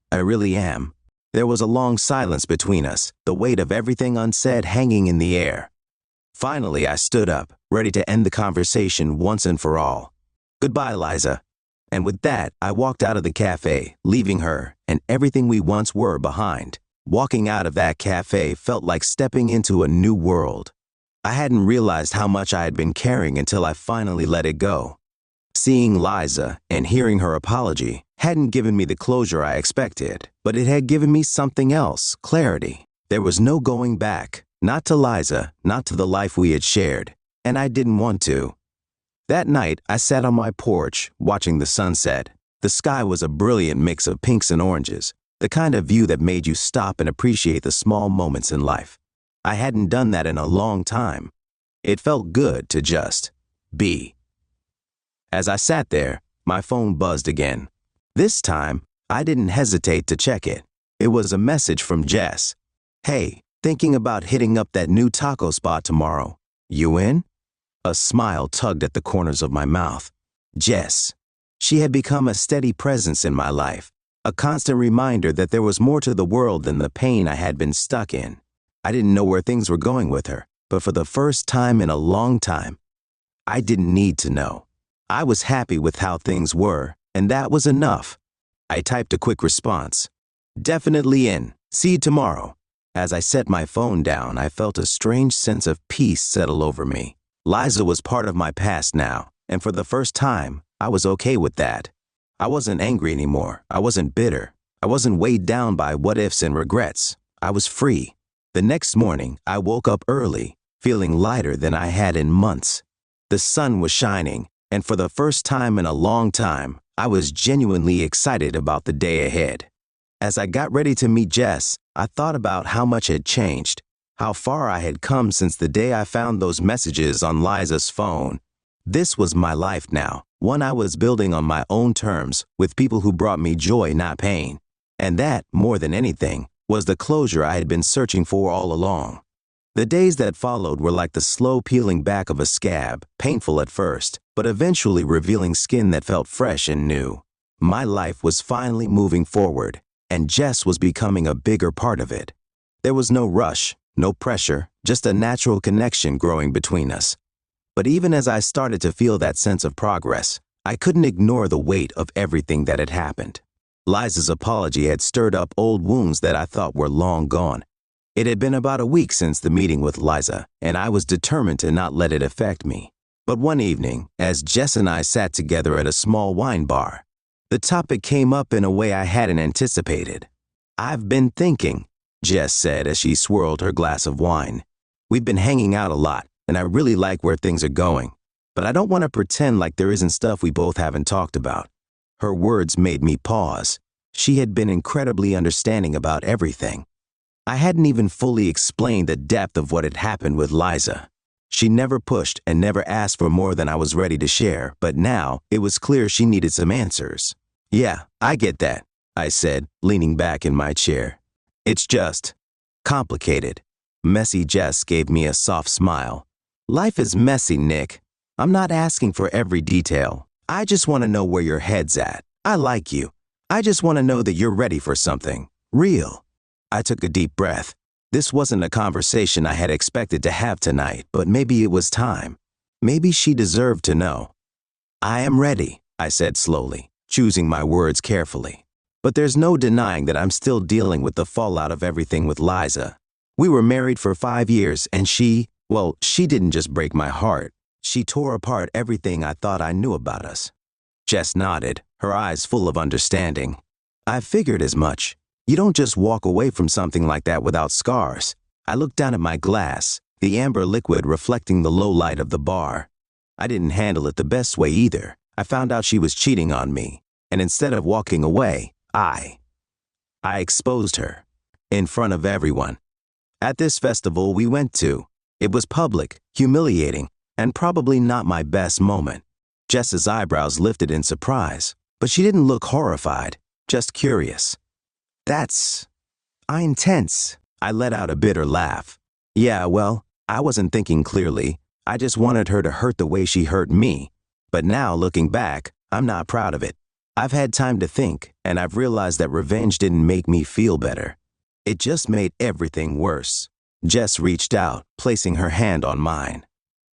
I really am. There was a long silence between us, the weight of everything unsaid hanging in the air. Finally, I stood up, ready to end the conversation once and for all. Goodbye, Liza. And with that, I walked out of the cafe, leaving her and everything we once were behind. Walking out of that cafe felt like stepping into a new world. I hadn't realized how much I had been carrying until I finally let it go. Seeing Liza and hearing her apology hadn't given me the closure I expected, but it had given me something else, clarity. There was no going back, not to Liza, not to the life we had shared, and I didn't want to. That night, I sat on my porch, watching the sunset. The sky was a brilliant mix of pinks and oranges, the kind of view that made you stop and appreciate the small moments in life. I hadn't done that in a long time. It felt good to just be. As I sat there, my phone buzzed again. This time, I didn't hesitate to check it. It was a message from Jess. "Hey, thinking about hitting up that new taco spot tomorrow. You in?" A smile tugged at the corners of my mouth. Jess. She had become a steady presence in my life, a constant reminder that there was more to the world than the pain I had been stuck in. I didn't know where things were going with her, but for the first time in a long time, I didn't need to know. I was happy with how things were, and that was enough. I typed a quick response. "Definitely in. See you tomorrow." As I set my phone down, I felt a strange sense of peace settle over me. Liza was part of my past now, and for the first time, I was okay with that. I wasn't angry anymore. I wasn't bitter. I wasn't weighed down by what-ifs and regrets. I was free. The next morning, I woke up early, feeling lighter than I had in months. The sun was shining, and for the first time in a long time, I was genuinely excited about the day ahead. As I got ready to meet Jess, I thought about how much had changed, how far I had come since the day I found those messages on Liza's phone. This was my life now, one I was building on my own terms, with people who brought me joy, not pain. And that, more than anything, was the closure I had been searching for all along. The days that followed were like the slow peeling back of a scab, painful at first, but eventually revealing skin that felt fresh and new. My life was finally moving forward, and Jess was becoming a bigger part of it. There was no rush, no pressure, just a natural connection growing between us. But even as I started to feel that sense of progress, I couldn't ignore the weight of everything that had happened. Liza's apology had stirred up old wounds that I thought were long gone. It had been about a week since the meeting with Liza, and I was determined to not let it affect me. But one evening, as Jess and I sat together at a small wine bar, the topic came up in a way I hadn't anticipated. "I've been thinking," Jess said as she swirled her glass of wine. "We've been hanging out a lot, and I really like where things are going. But I don't want to pretend like there isn't stuff we both haven't talked about." Her words made me pause. She had been incredibly understanding about everything. I hadn't even fully explained the depth of what had happened with Liza. She never pushed and never asked for more than I was ready to share, but now it was clear she needed some answers. "Yeah, I get that," I said, leaning back in my chair. "It's just complicated." Messy Jess gave me a soft smile. "Life is messy, Nick. I'm not asking for every detail. I just want to know where your head's at. I like you. I just want to know that you're ready for something real." I took a deep breath. This wasn't a conversation I had expected to have tonight, but maybe it was time. Maybe she deserved to know. "I am ready," I said slowly, choosing my words carefully. "But there's no denying that I'm still dealing with the fallout of everything with Liza. We were married for 5 years, and she didn't just break my heart. She tore apart everything I thought I knew about us." Jess nodded, her eyes full of understanding. "I figured as much. You don't just walk away from something like that without scars." I looked down at my glass, the amber liquid reflecting the low light of the bar. I didn't handle it the best way either. I found out she was cheating on me, and instead of walking away, I exposed her. In front of everyone. At this festival we went to. It was public, humiliating, and probably not my best moment. Jess's eyebrows lifted in surprise, but she didn't look horrified, just curious. "That's intense." I let out a bitter laugh. "Yeah, well, I wasn't thinking clearly. I just wanted her to hurt the way she hurt me. But now, looking back, I'm not proud of it. I've had time to think, and I've realized that revenge didn't make me feel better. It just made everything worse." Jess reached out, placing her hand on mine.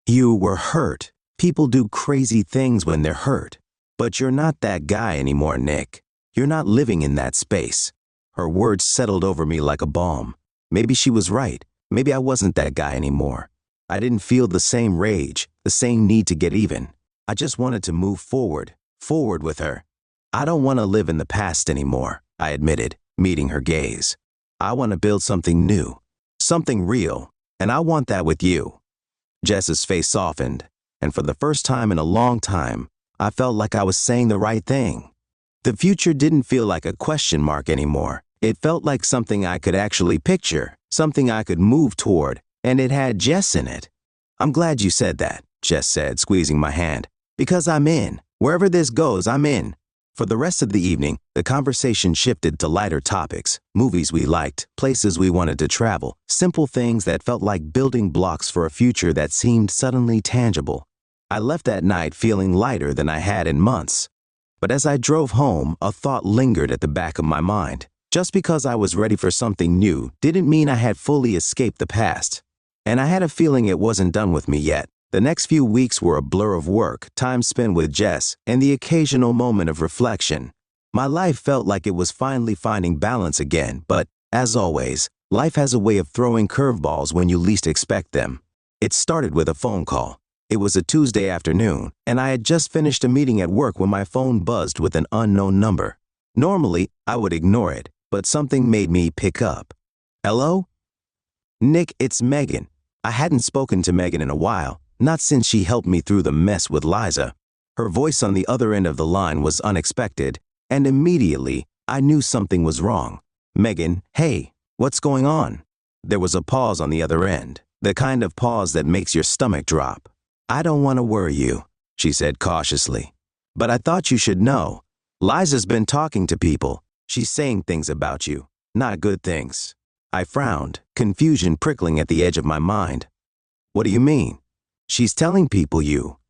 "You were hurt. People do crazy things when they're hurt. But you're not that guy anymore, Nick. You're not living in that space." Her words settled over me like a balm. Maybe she was right. Maybe I wasn't that guy anymore. I didn't feel the same rage, the same need to get even. I just wanted to move forward with her. "I don't want to live in the past anymore," I admitted, meeting her gaze. "I want to build something new, something real, and I want that with you." Jess's face softened, and for the first time in a long time, I felt like I was saying the right thing. The future didn't feel like a question mark anymore. It felt like something I could actually picture, something I could move toward, and it had Jess in it. "I'm glad you said that," Jess said, squeezing my hand, "because I'm in. Wherever this goes, I'm in. For the rest of the evening, the conversation shifted to lighter topics, movies we liked, places we wanted to travel, simple things that felt like building blocks for a future that seemed suddenly tangible. I left that night feeling lighter than I had in months. But as I drove home, a thought lingered at the back of my mind. Just because I was ready for something new didn't mean I had fully escaped the past. And I had a feeling it wasn't done with me yet. The next few weeks were a blur of work, time spent with Jess, and the occasional moment of reflection. My life felt like it was finally finding balance again, but, as always, life has a way of throwing curveballs when you least expect them. It started with a phone call. It was a Tuesday afternoon, and I had just finished a meeting at work when my phone buzzed with an unknown number. Normally, I would ignore it, but something made me pick up. Hello? Nick, it's Megan. I hadn't spoken to Megan in a while, not since she helped me through the mess with Liza. Her voice on the other end of the line was unexpected, and immediately, I knew something was wrong. Megan, hey, what's going on? There was a pause on the other end, the kind of pause that makes your stomach drop. I don't want to worry you, she said cautiously. But I thought you should know. Liza's been talking to people. She's saying things about you, not good things. I frowned, confusion prickling at the edge of my mind. What do you mean? She's telling people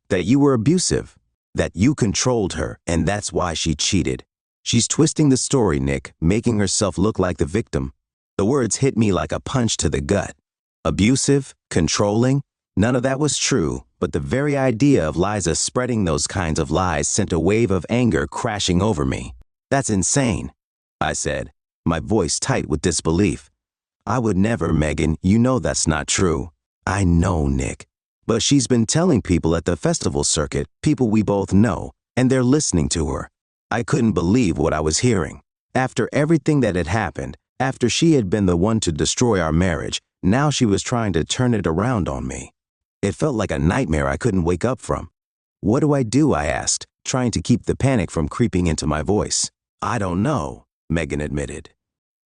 that you were abusive, that you controlled her, and that's why she cheated. She's twisting the story, Nick, making herself look like the victim. The words hit me like a punch to the gut. Abusive, controlling, none of that was true, but the very idea of Liza spreading those kinds of lies sent a wave of anger crashing over me. That's insane, I said, my voice tight with disbelief. I would never, Megan, you know that's not true. I know, Nick. But she's been telling people at the festival circuit, people we both know, and they're listening to her. I couldn't believe what I was hearing. After everything that had happened, after she had been the one to destroy our marriage, now she was trying to turn it around on me. It felt like a nightmare I couldn't wake up from. What do? I asked, trying to keep the panic from creeping into my voice. I don't know, Megan admitted.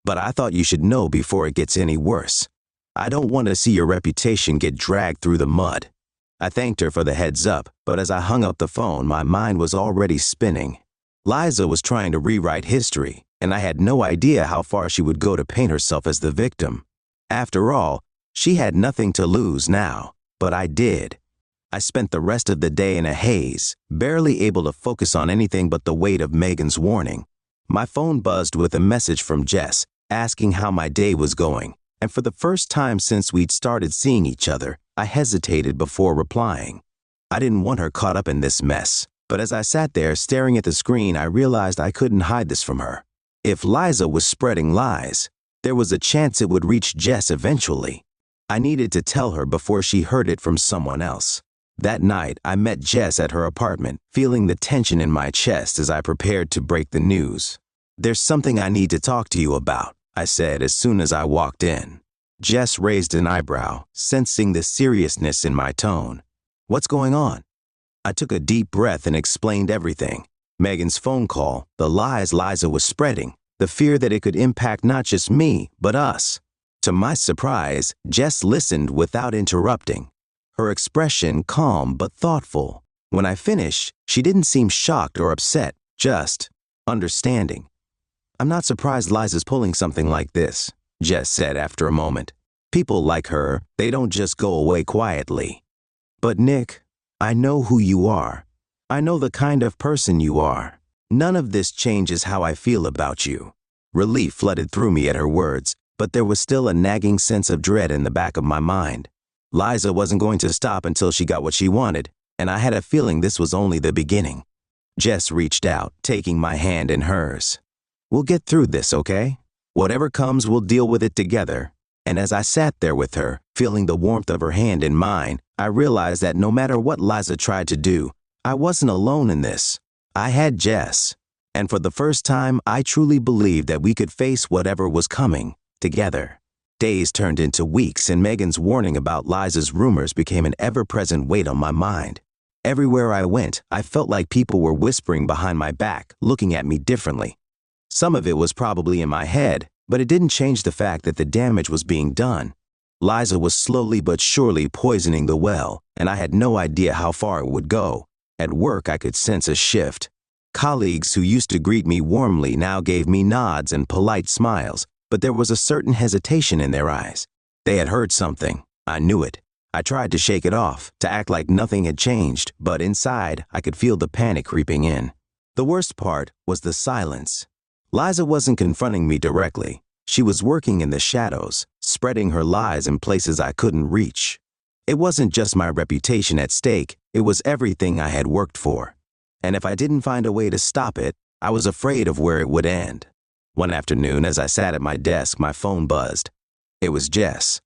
But I thought you should know before it gets any worse. I don't want to see your reputation get dragged through the mud. I thanked her for the heads up, but as I hung up the phone, my mind was already spinning. Liza was trying to rewrite history, and I had no idea how far she would go to paint herself as the victim. After all, she had nothing to lose now, but I did. I spent the rest of the day in a haze, barely able to focus on anything but the weight of Megan's warning. My phone buzzed with a message from Jess, asking how my day was going, and for the first time since we'd started seeing each other, I hesitated before replying. I didn't want her caught up in this mess, but as I sat there staring at the screen, I realized I couldn't hide this from her. If Liza was spreading lies, there was a chance it would reach Jess eventually. I needed to tell her before she heard it from someone else. That night, I met Jess at her apartment, feeling the tension in my chest as I prepared to break the news. There's something I need to talk to you about, I said as soon as I walked in. Jess raised an eyebrow, sensing the seriousness in my tone. What's going on? I took a deep breath and explained everything. Megan's phone call, the lies Liza was spreading, the fear that it could impact not just me, but us. To my surprise, Jess listened without interrupting. Her expression calm but thoughtful. When I finished, she didn't seem shocked or upset, just understanding. I'm not surprised Liza's pulling something like this, Jess said after a moment. People like her, they don't just go away quietly. But Nick, I know who you are. I know the kind of person you are. None of this changes how I feel about you. Relief flooded through me at her words, but there was still a nagging sense of dread in the back of my mind. Liza wasn't going to stop until she got what she wanted, and I had a feeling this was only the beginning. Jess reached out, taking my hand in hers. We'll get through this, okay? Whatever comes, we'll deal with it together. And as I sat there with her, feeling the warmth of her hand in mine, I realized that no matter what Liza tried to do, I wasn't alone in this. I had Jess. And for the first time, I truly believed that we could face whatever was coming, together. Days turned into weeks, and Megan's warning about Liza's rumors became an ever-present weight on my mind. Everywhere I went, I felt like people were whispering behind my back, looking at me differently. Some of it was probably in my head, but it didn't change the fact that the damage was being done. Liza was slowly but surely poisoning the well, and I had no idea how far it would go. At work, I could sense a shift. Colleagues who used to greet me warmly now gave me nods and polite smiles, but there was a certain hesitation in their eyes. They had heard something. I knew it. I tried to shake it off, to act like nothing had changed, but inside, I could feel the panic creeping in. The worst part was the silence. Liza wasn't confronting me directly. She was working in the shadows, spreading her lies in places I couldn't reach. It wasn't just my reputation at stake, it was everything I had worked for. And if I didn't find a way to stop it, I was afraid of where it would end. One afternoon, as I sat at my desk, my phone buzzed. It was Jess.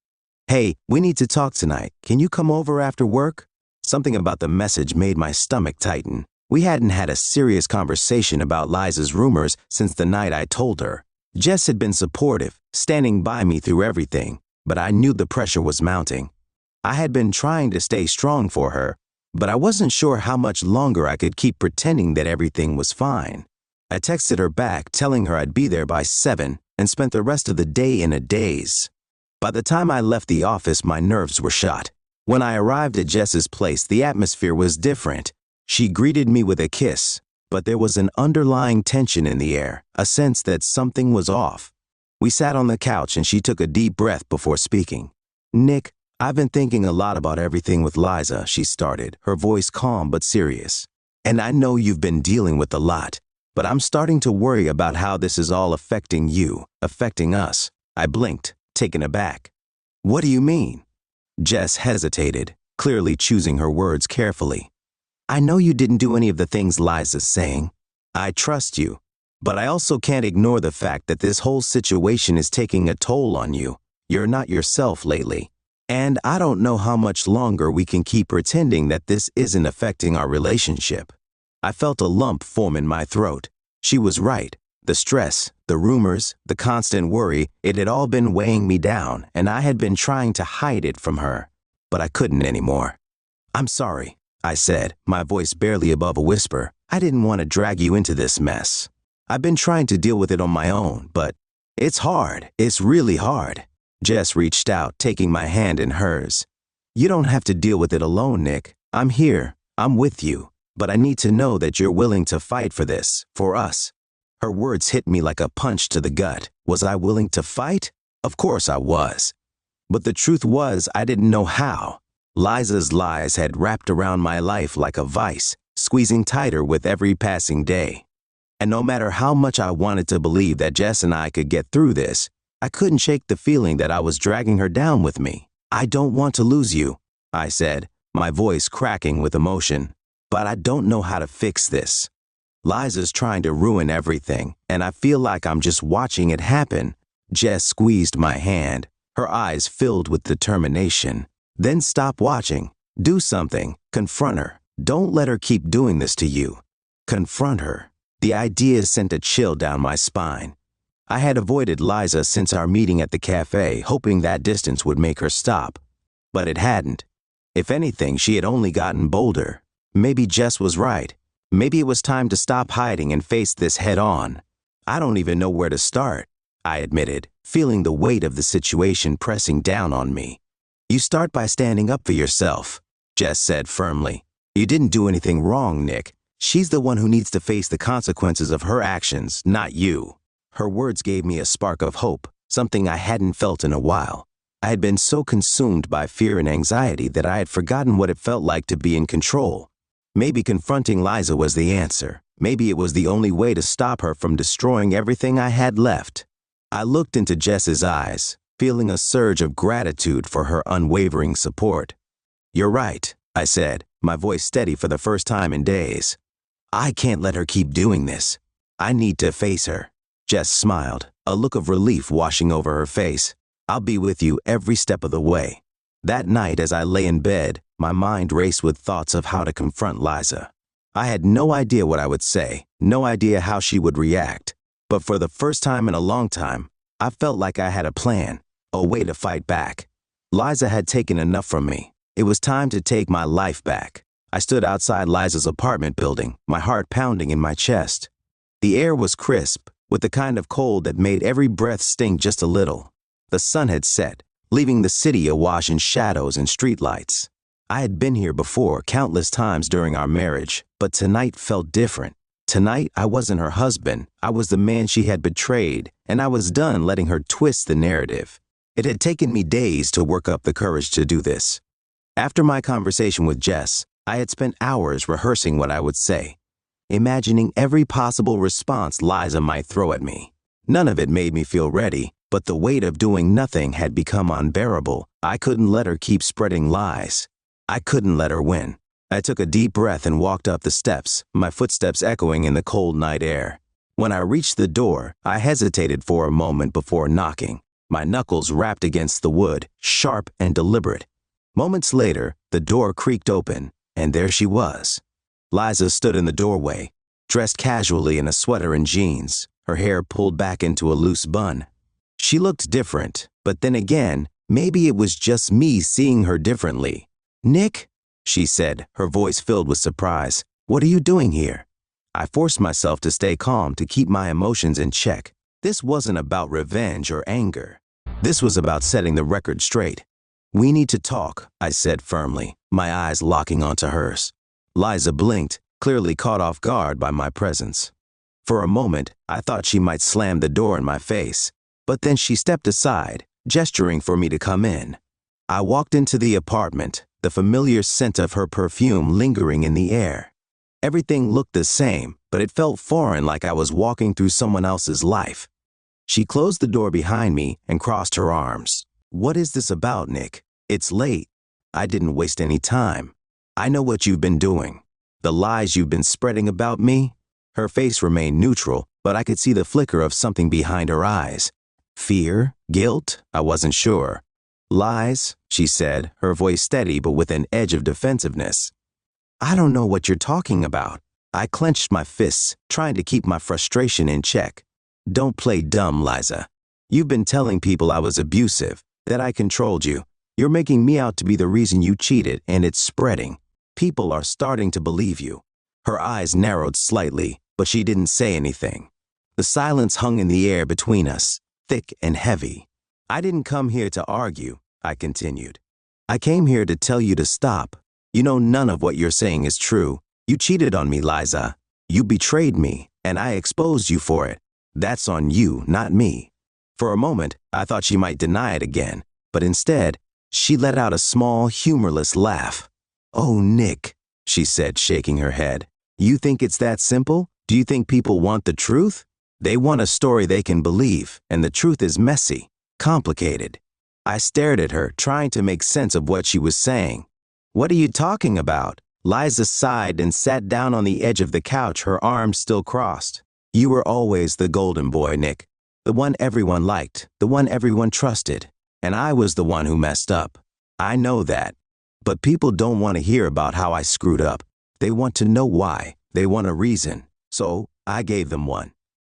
"Hey, we need to talk tonight. Can you come over after work?" Something about the message made my stomach tighten. We hadn't had a serious conversation about Liza's rumors since the night I told her. Jess had been supportive, standing by me through everything, but I knew the pressure was mounting. I had been trying to stay strong for her, but I wasn't sure how much longer I could keep pretending that everything was fine. I texted her back, telling her I'd be there by 7, and spent the rest of the day in a daze. By the time I left the office, my nerves were shot. When I arrived at Jess's place, the atmosphere was different. She greeted me with a kiss, but there was an underlying tension in the air, a sense that something was off. We sat on the couch and she took a deep breath before speaking. "Nick, I've been thinking a lot about everything with Liza," she started, her voice calm but serious. "And I know you've been dealing with a lot, but I'm starting to worry about how this is all affecting you, affecting us." I blinked, taken aback. "What do you mean?" Jess hesitated, clearly choosing her words carefully. "I know you didn't do any of the things Liza's saying. I trust you. But I also can't ignore the fact that this whole situation is taking a toll on you. You're not yourself lately. And I don't know how much longer we can keep pretending that this isn't affecting our relationship." I felt a lump form in my throat. She was right. The stress, the rumors, the constant worry, it had all been weighing me down, and I had been trying to hide it from her. But I couldn't anymore. "I'm sorry," I said, my voice barely above a whisper. "I didn't want to drag you into this mess. I've been trying to deal with it on my own, but it's hard. It's really hard." Jess reached out, taking my hand in hers. "You don't have to deal with it alone, Nick. I'm here. I'm with you. But I need to know that you're willing to fight for this, for us." Her words hit me like a punch to the gut. Was I willing to fight? Of course I was. But the truth was, I didn't know how. Liza's lies had wrapped around my life like a vice, squeezing tighter with every passing day. And no matter how much I wanted to believe that Jess and I could get through this, I couldn't shake the feeling that I was dragging her down with me. "I don't want to lose you," I said, my voice cracking with emotion. "But I don't know how to fix this. Liza's trying to ruin everything, and I feel like I'm just watching it happen." Jess squeezed my hand, her eyes filled with determination. "Then stop watching. Do something. Confront her. Don't let her keep doing this to you. Confront her." The idea sent a chill down my spine. I had avoided Liza since our meeting at the cafe, hoping that distance would make her stop. But it hadn't. If anything, she had only gotten bolder. Maybe Jess was right. Maybe it was time to stop hiding and face this head on. "I don't even know where to start," I admitted, feeling the weight of the situation pressing down on me. "You start by standing up for yourself," Jess said firmly. "You didn't do anything wrong, Nick. She's the one who needs to face the consequences of her actions, not you." Her words gave me a spark of hope, something I hadn't felt in a while. I had been so consumed by fear and anxiety that I had forgotten what it felt like to be in control. Maybe confronting Liza was the answer. Maybe it was the only way to stop her from destroying everything I had left. I looked into Jess's eyes, feeling a surge of gratitude for her unwavering support. "You're right," I said, my voice steady for the first time in days. "I can't let her keep doing this. I need to face her." Jess smiled, a look of relief washing over her face. "I'll be with you every step of the way." That night, as I lay in bed, my mind raced with thoughts of how to confront Liza. I had no idea what I would say, no idea how she would react. But for the first time in a long time, I felt like I had a plan, a way to fight back. Liza had taken enough from me. It was time to take my life back. I stood outside Liza's apartment building, my heart pounding in my chest. The air was crisp, with the kind of cold that made every breath sting just a little. The sun had set, leaving the city awash in shadows and streetlights. I had been here before countless times during our marriage, but tonight felt different. Tonight, I wasn't her husband. I was the man she had betrayed, and I was done letting her twist the narrative. It had taken me days to work up the courage to do this. After my conversation with Jess, I had spent hours rehearsing what I would say, imagining every possible response Liza might throw at me. None of it made me feel ready, but the weight of doing nothing had become unbearable. I couldn't let her keep spreading lies. I couldn't let her win. I took a deep breath and walked up the steps, my footsteps echoing in the cold night air. When I reached the door, I hesitated for a moment before knocking, my knuckles rapped against the wood, sharp and deliberate. Moments later, the door creaked open, and there she was. Liza stood in the doorway, dressed casually in a sweater and jeans, her hair pulled back into a loose bun. She looked different, but then again, maybe it was just me seeing her differently. "Nick," she said, her voice filled with surprise, "what are you doing here?" I forced myself to stay calm to keep my emotions in check. This wasn't about revenge or anger. This was about setting the record straight. "We need to talk," I said firmly, my eyes locking onto hers. Liza blinked, clearly caught off guard by my presence. For a moment, I thought she might slam the door in my face, but then she stepped aside, gesturing for me to come in. I walked into the apartment, the familiar scent of her perfume lingering in the air. Everything looked the same, but it felt foreign, like I was walking through someone else's life. She closed the door behind me and crossed her arms. "What is this about, Nick? It's late." I didn't waste any time. "I know what you've been doing. The lies you've been spreading about me." Her face remained neutral, but I could see the flicker of something behind her eyes. Fear? Guilt? I wasn't sure. "Lies," she said, her voice steady but with an edge of defensiveness. "I don't know what you're talking about." I clenched my fists, trying to keep my frustration in check. "Don't play dumb, Liza. You've been telling people I was abusive, that I controlled you. You're making me out to be the reason you cheated, and it's spreading. People are starting to believe you." Her eyes narrowed slightly, but she didn't say anything. The silence hung in the air between us, thick and heavy. "I didn't come here to argue," I continued. "I came here to tell you to stop. You know none of what you're saying is true. You cheated on me, Liza. You betrayed me, and I exposed you for it. That's on you, not me." For a moment, I thought she might deny it again, but instead, she let out a small, humorless laugh. "Oh, Nick," she said, shaking her head. "You think it's that simple? Do you think people want the truth? They want a story they can believe, and the truth is messy, complicated." I stared at her, trying to make sense of what she was saying. "What are you talking about?" Liza sighed and sat down on the edge of the couch, her arms still crossed. "You were always the golden boy, Nick. The one everyone liked, the one everyone trusted. And I was the one who messed up. I know that. But people don't want to hear about how I screwed up. They want to know why. They want a reason. So I gave them one."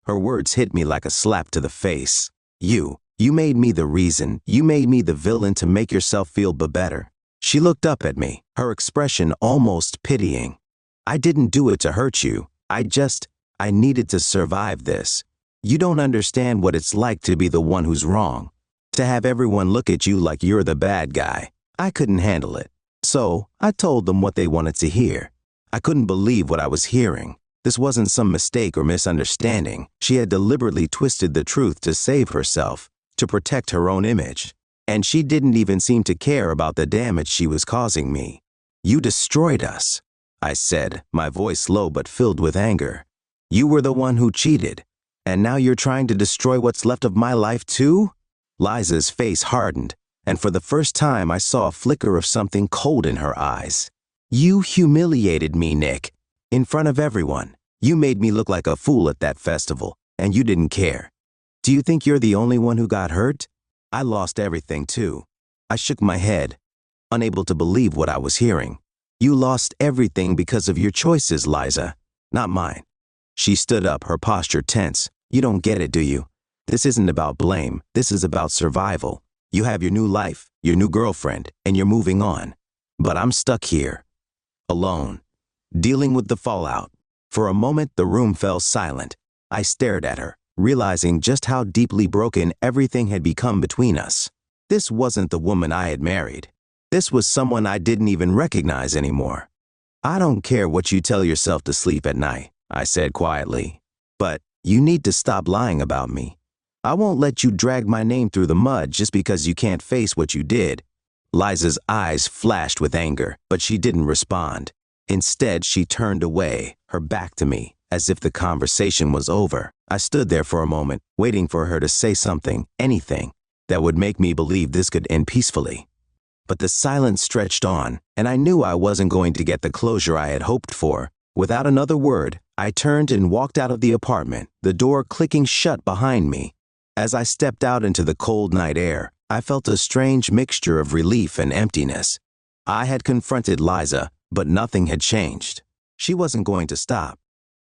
Her words hit me like a slap to the face. You made me the reason. You made me the villain to make yourself feel better." She looked up at me, her expression almost pitying. "I didn't do it to hurt you. I needed to survive this. You don't understand what it's like to be the one who's wrong. To have everyone look at you like you're the bad guy. I couldn't handle it. So I told them what they wanted to hear. I couldn't believe what I was hearing. This wasn't some mistake or misunderstanding. She had deliberately twisted the truth to save herself, to protect her own image. And she didn't even seem to care about the damage she was causing me. "You destroyed us," I said, my voice low but filled with anger. "You were the one who cheated. And now you're trying to destroy what's left of my life too?" Liza's face hardened, and for the first time I saw a flicker of something cold in her eyes. "You humiliated me, Nick. In front of everyone. You made me look like a fool at that festival, and you didn't care. Do you think you're the only one who got hurt? I lost everything too." I shook my head, unable to believe what I was hearing. "You lost everything because of your choices, Liza, not mine." She stood up, her posture tense. "You don't get it, do you? This isn't about blame. This is about survival. You have your new life, your new girlfriend, and you're moving on. But I'm stuck here, alone, dealing with the fallout." For a moment, the room fell silent. I stared at her, realizing just how deeply broken everything had become between us. This wasn't the woman I had married. This was someone I didn't even recognize anymore. "I don't care what you tell yourself to sleep at night. I said quietly. "But you need to stop lying about me. I won't let you drag my name through the mud just because you can't face what you did." Liza's eyes flashed with anger, but she didn't respond. Instead, she turned away, her back to me, as if the conversation was over. I stood there for a moment, waiting for her to say something, anything, that would make me believe this could end peacefully. But the silence stretched on, and I knew I wasn't going to get the closure I had hoped for. Without another word, I turned and walked out of the apartment, the door clicking shut behind me. As I stepped out into the cold night air, I felt a strange mixture of relief and emptiness. I had confronted Liza, but nothing had changed. She wasn't going to stop.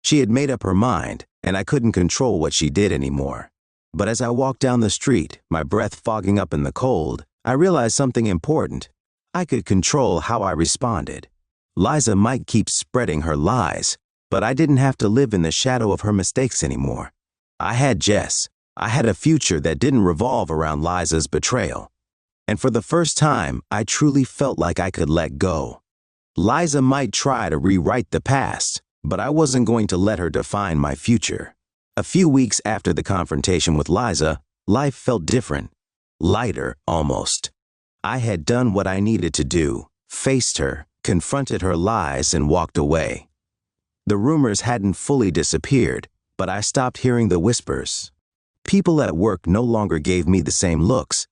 She had made up her mind, and I couldn't control what she did anymore. But as I walked down the street, my breath fogging up in the cold, I realized something important. I could control how I responded. Liza might keep spreading her lies, but I didn't have to live in the shadow of her mistakes anymore. I had Jess. I had a future that didn't revolve around Liza's betrayal. And for the first time, I truly felt like I could let go. Liza might try to rewrite the past, but I wasn't going to let her define my future. A few weeks after the confrontation with Liza, life felt different. Lighter, almost. I had done what I needed to do, faced her, confronted her lies, and walked away. The rumors hadn't fully disappeared, but I stopped hearing the whispers. People at work no longer gave me the same looks.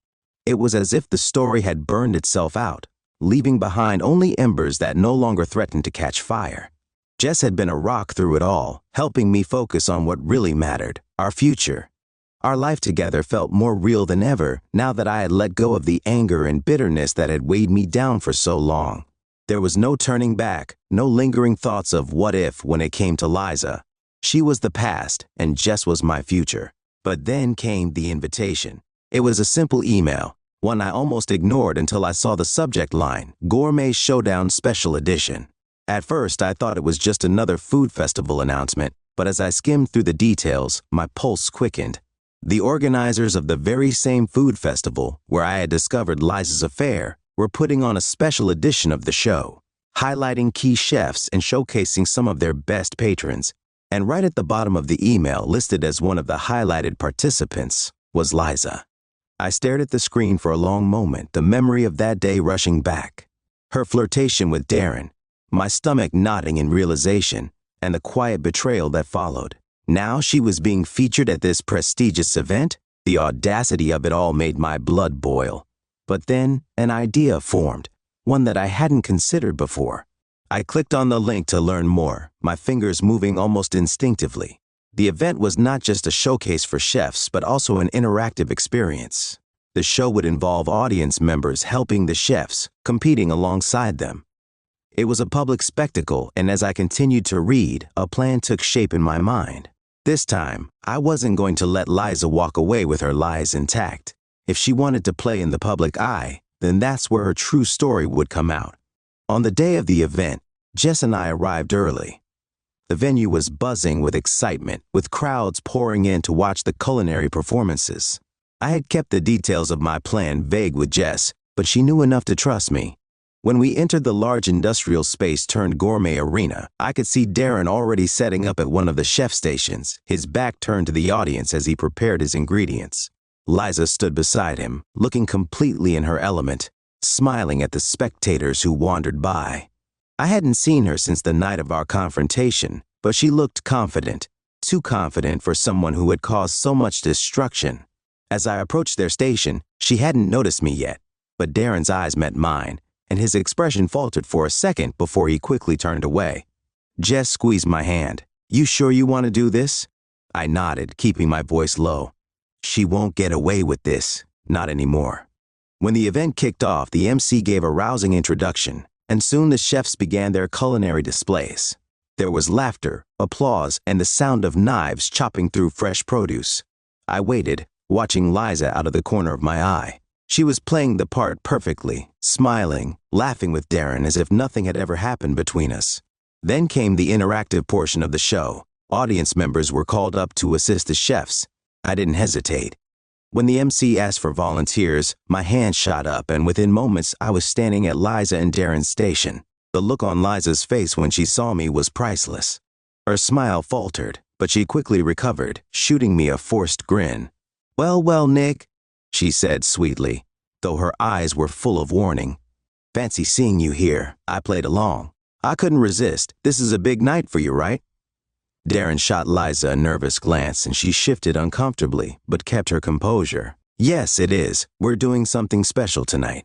It was as if the story had burned itself out, leaving behind only embers that no longer threatened to catch fire. Jess had been a rock through it all, helping me focus on what really mattered, our future. Our life together felt more real than ever now that I had let go of the anger and bitterness that had weighed me down for so long. There was no turning back, no lingering thoughts of what if when it came to Liza. She was the past, and Jess was my future. But then came the invitation. It was a simple email, one I almost ignored until I saw the subject line, Gourmet Showdown Special Edition. At first, I thought it was just another food festival announcement, but as I skimmed through the details, my pulse quickened. The organizers of the very same food festival, where I had discovered Liza's affair, were putting on a special edition of the show, highlighting key chefs and showcasing some of their best patrons. And right at the bottom of the email, listed as one of the highlighted participants, was Liza. I stared at the screen for a long moment, the memory of that day rushing back. Her flirtation with Darren, my stomach knotting in realization, and the quiet betrayal that followed. Now she was being featured at this prestigious event. The audacity of it all made my blood boil. But then an idea formed, one that I hadn't considered before. I clicked on the link to learn more, my fingers moving almost instinctively. The event was not just a showcase for chefs, but also an interactive experience. The show would involve audience members helping the chefs, competing alongside them. It was a public spectacle, and as I continued to read, a plan took shape in my mind. This time, I wasn't going to let Liza walk away with her lies intact. If she wanted to play in the public eye, then that's where her true story would come out. On the day of the event, Jess and I arrived early. The venue was buzzing with excitement, with crowds pouring in to watch the culinary performances. I had kept the details of my plan vague with Jess, but she knew enough to trust me. When we entered the large industrial space turned gourmet arena, I could see Darren already setting up at one of the chef stations, his back turned to the audience as he prepared his ingredients. Liza stood beside him, looking completely in her element, smiling at the spectators who wandered by. I hadn't seen her since the night of our confrontation, but she looked confident, too confident for someone who had caused so much destruction. As I approached their station, she hadn't noticed me yet, but Darren's eyes met mine, and his expression faltered for a second before he quickly turned away. Jess squeezed my hand. "You sure you want to do this?" I nodded, keeping my voice low. "She won't get away with this, not anymore." When the event kicked off, the MC gave a rousing introduction, and soon the chefs began their culinary displays. There was laughter, applause, and the sound of knives chopping through fresh produce. I waited, watching Liza out of the corner of my eye. She was playing the part perfectly, smiling, laughing with Darren as if nothing had ever happened between us. Then came the interactive portion of the show. Audience members were called up to assist the chefs. I didn't hesitate. When the MC asked for volunteers, my hand shot up, and within moments I was standing at Liza and Darren's station. The look on Liza's face when she saw me was priceless. Her smile faltered, but she quickly recovered, shooting me a forced grin. "Well, well, Nick," she said sweetly, though her eyes were full of warning. "Fancy seeing you here." I played along. "I couldn't resist. This is a big night for you, right?" Darren shot Liza a nervous glance and she shifted uncomfortably, but kept her composure. "Yes, it is. We're doing something special tonight."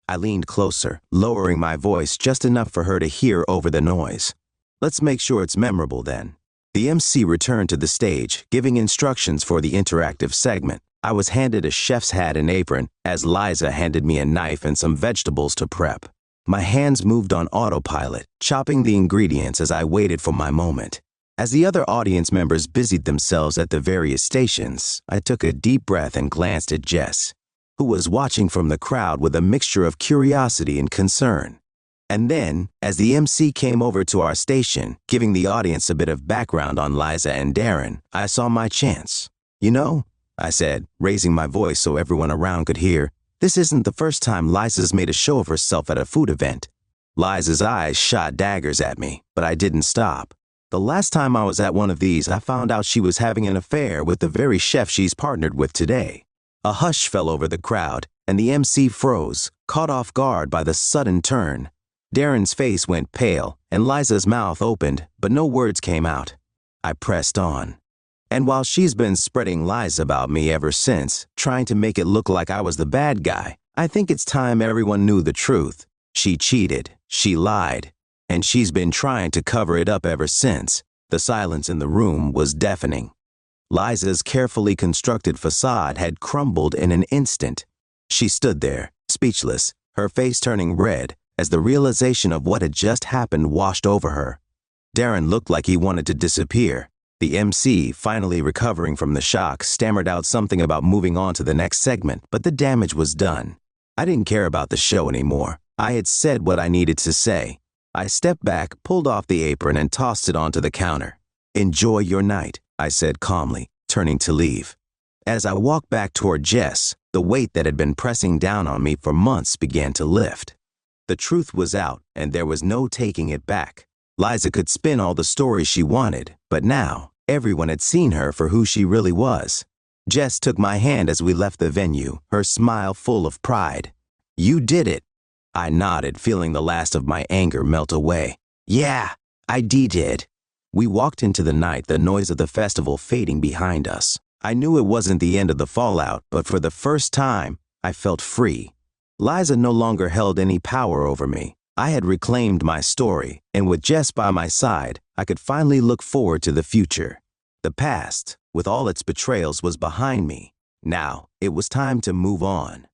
I leaned closer, lowering my voice just enough for her to hear over the noise. "Let's make sure it's memorable then." The MC returned to the stage, giving instructions for the interactive segment. I was handed a chef's hat and apron, as Liza handed me a knife and some vegetables to prep. My hands moved on autopilot, chopping the ingredients as I waited for my moment. As the other audience members busied themselves at the various stations, I took a deep breath and glanced at Jess, who was watching from the crowd with a mixture of curiosity and concern. And then, as the MC came over to our station, giving the audience a bit of background on Liza and Darren, I saw my chance. "You know," I said, raising my voice so everyone around could hear, "this isn't the first time Liza's made a show of herself at a food event." Liza's eyes shot daggers at me, but I didn't stop. "The last time I was at one of these, I found out she was having an affair with the very chef she's partnered with today." A hush fell over the crowd, and the MC froze, caught off guard by the sudden turn. Darren's face went pale, and Liza's mouth opened, but no words came out. I pressed on. "And while she's been spreading lies about me ever since, trying to make it look like I was the bad guy, I think it's time everyone knew the truth. She cheated, she lied, and she's been trying to cover it up ever since." The silence in the room was deafening. Liza's carefully constructed facade had crumbled in an instant. She stood there, speechless, her face turning red, as the realization of what had just happened washed over her. Darren looked like he wanted to disappear. The MC, finally recovering from the shock, stammered out something about moving on to the next segment, but the damage was done. I didn't care about the show anymore. I had said what I needed to say. I stepped back, pulled off the apron, and tossed it onto the counter. "Enjoy your night," I said calmly, turning to leave. As I walked back toward Jess, the weight that had been pressing down on me for months began to lift. The truth was out, and there was no taking it back. Liza could spin all the stories she wanted, but now, everyone had seen her for who she really was. Jess took my hand as we left the venue, her smile full of pride. "You did it." I nodded, feeling the last of my anger melt away. "Yeah, I did." We walked into the night, the noise of the festival fading behind us. I knew it wasn't the end of the fallout, but for the first time, I felt free. Liza no longer held any power over me. I had reclaimed my story, and with Jess by my side, I could finally look forward to the future. The past, with all its betrayals, was behind me. Now, it was time to move on.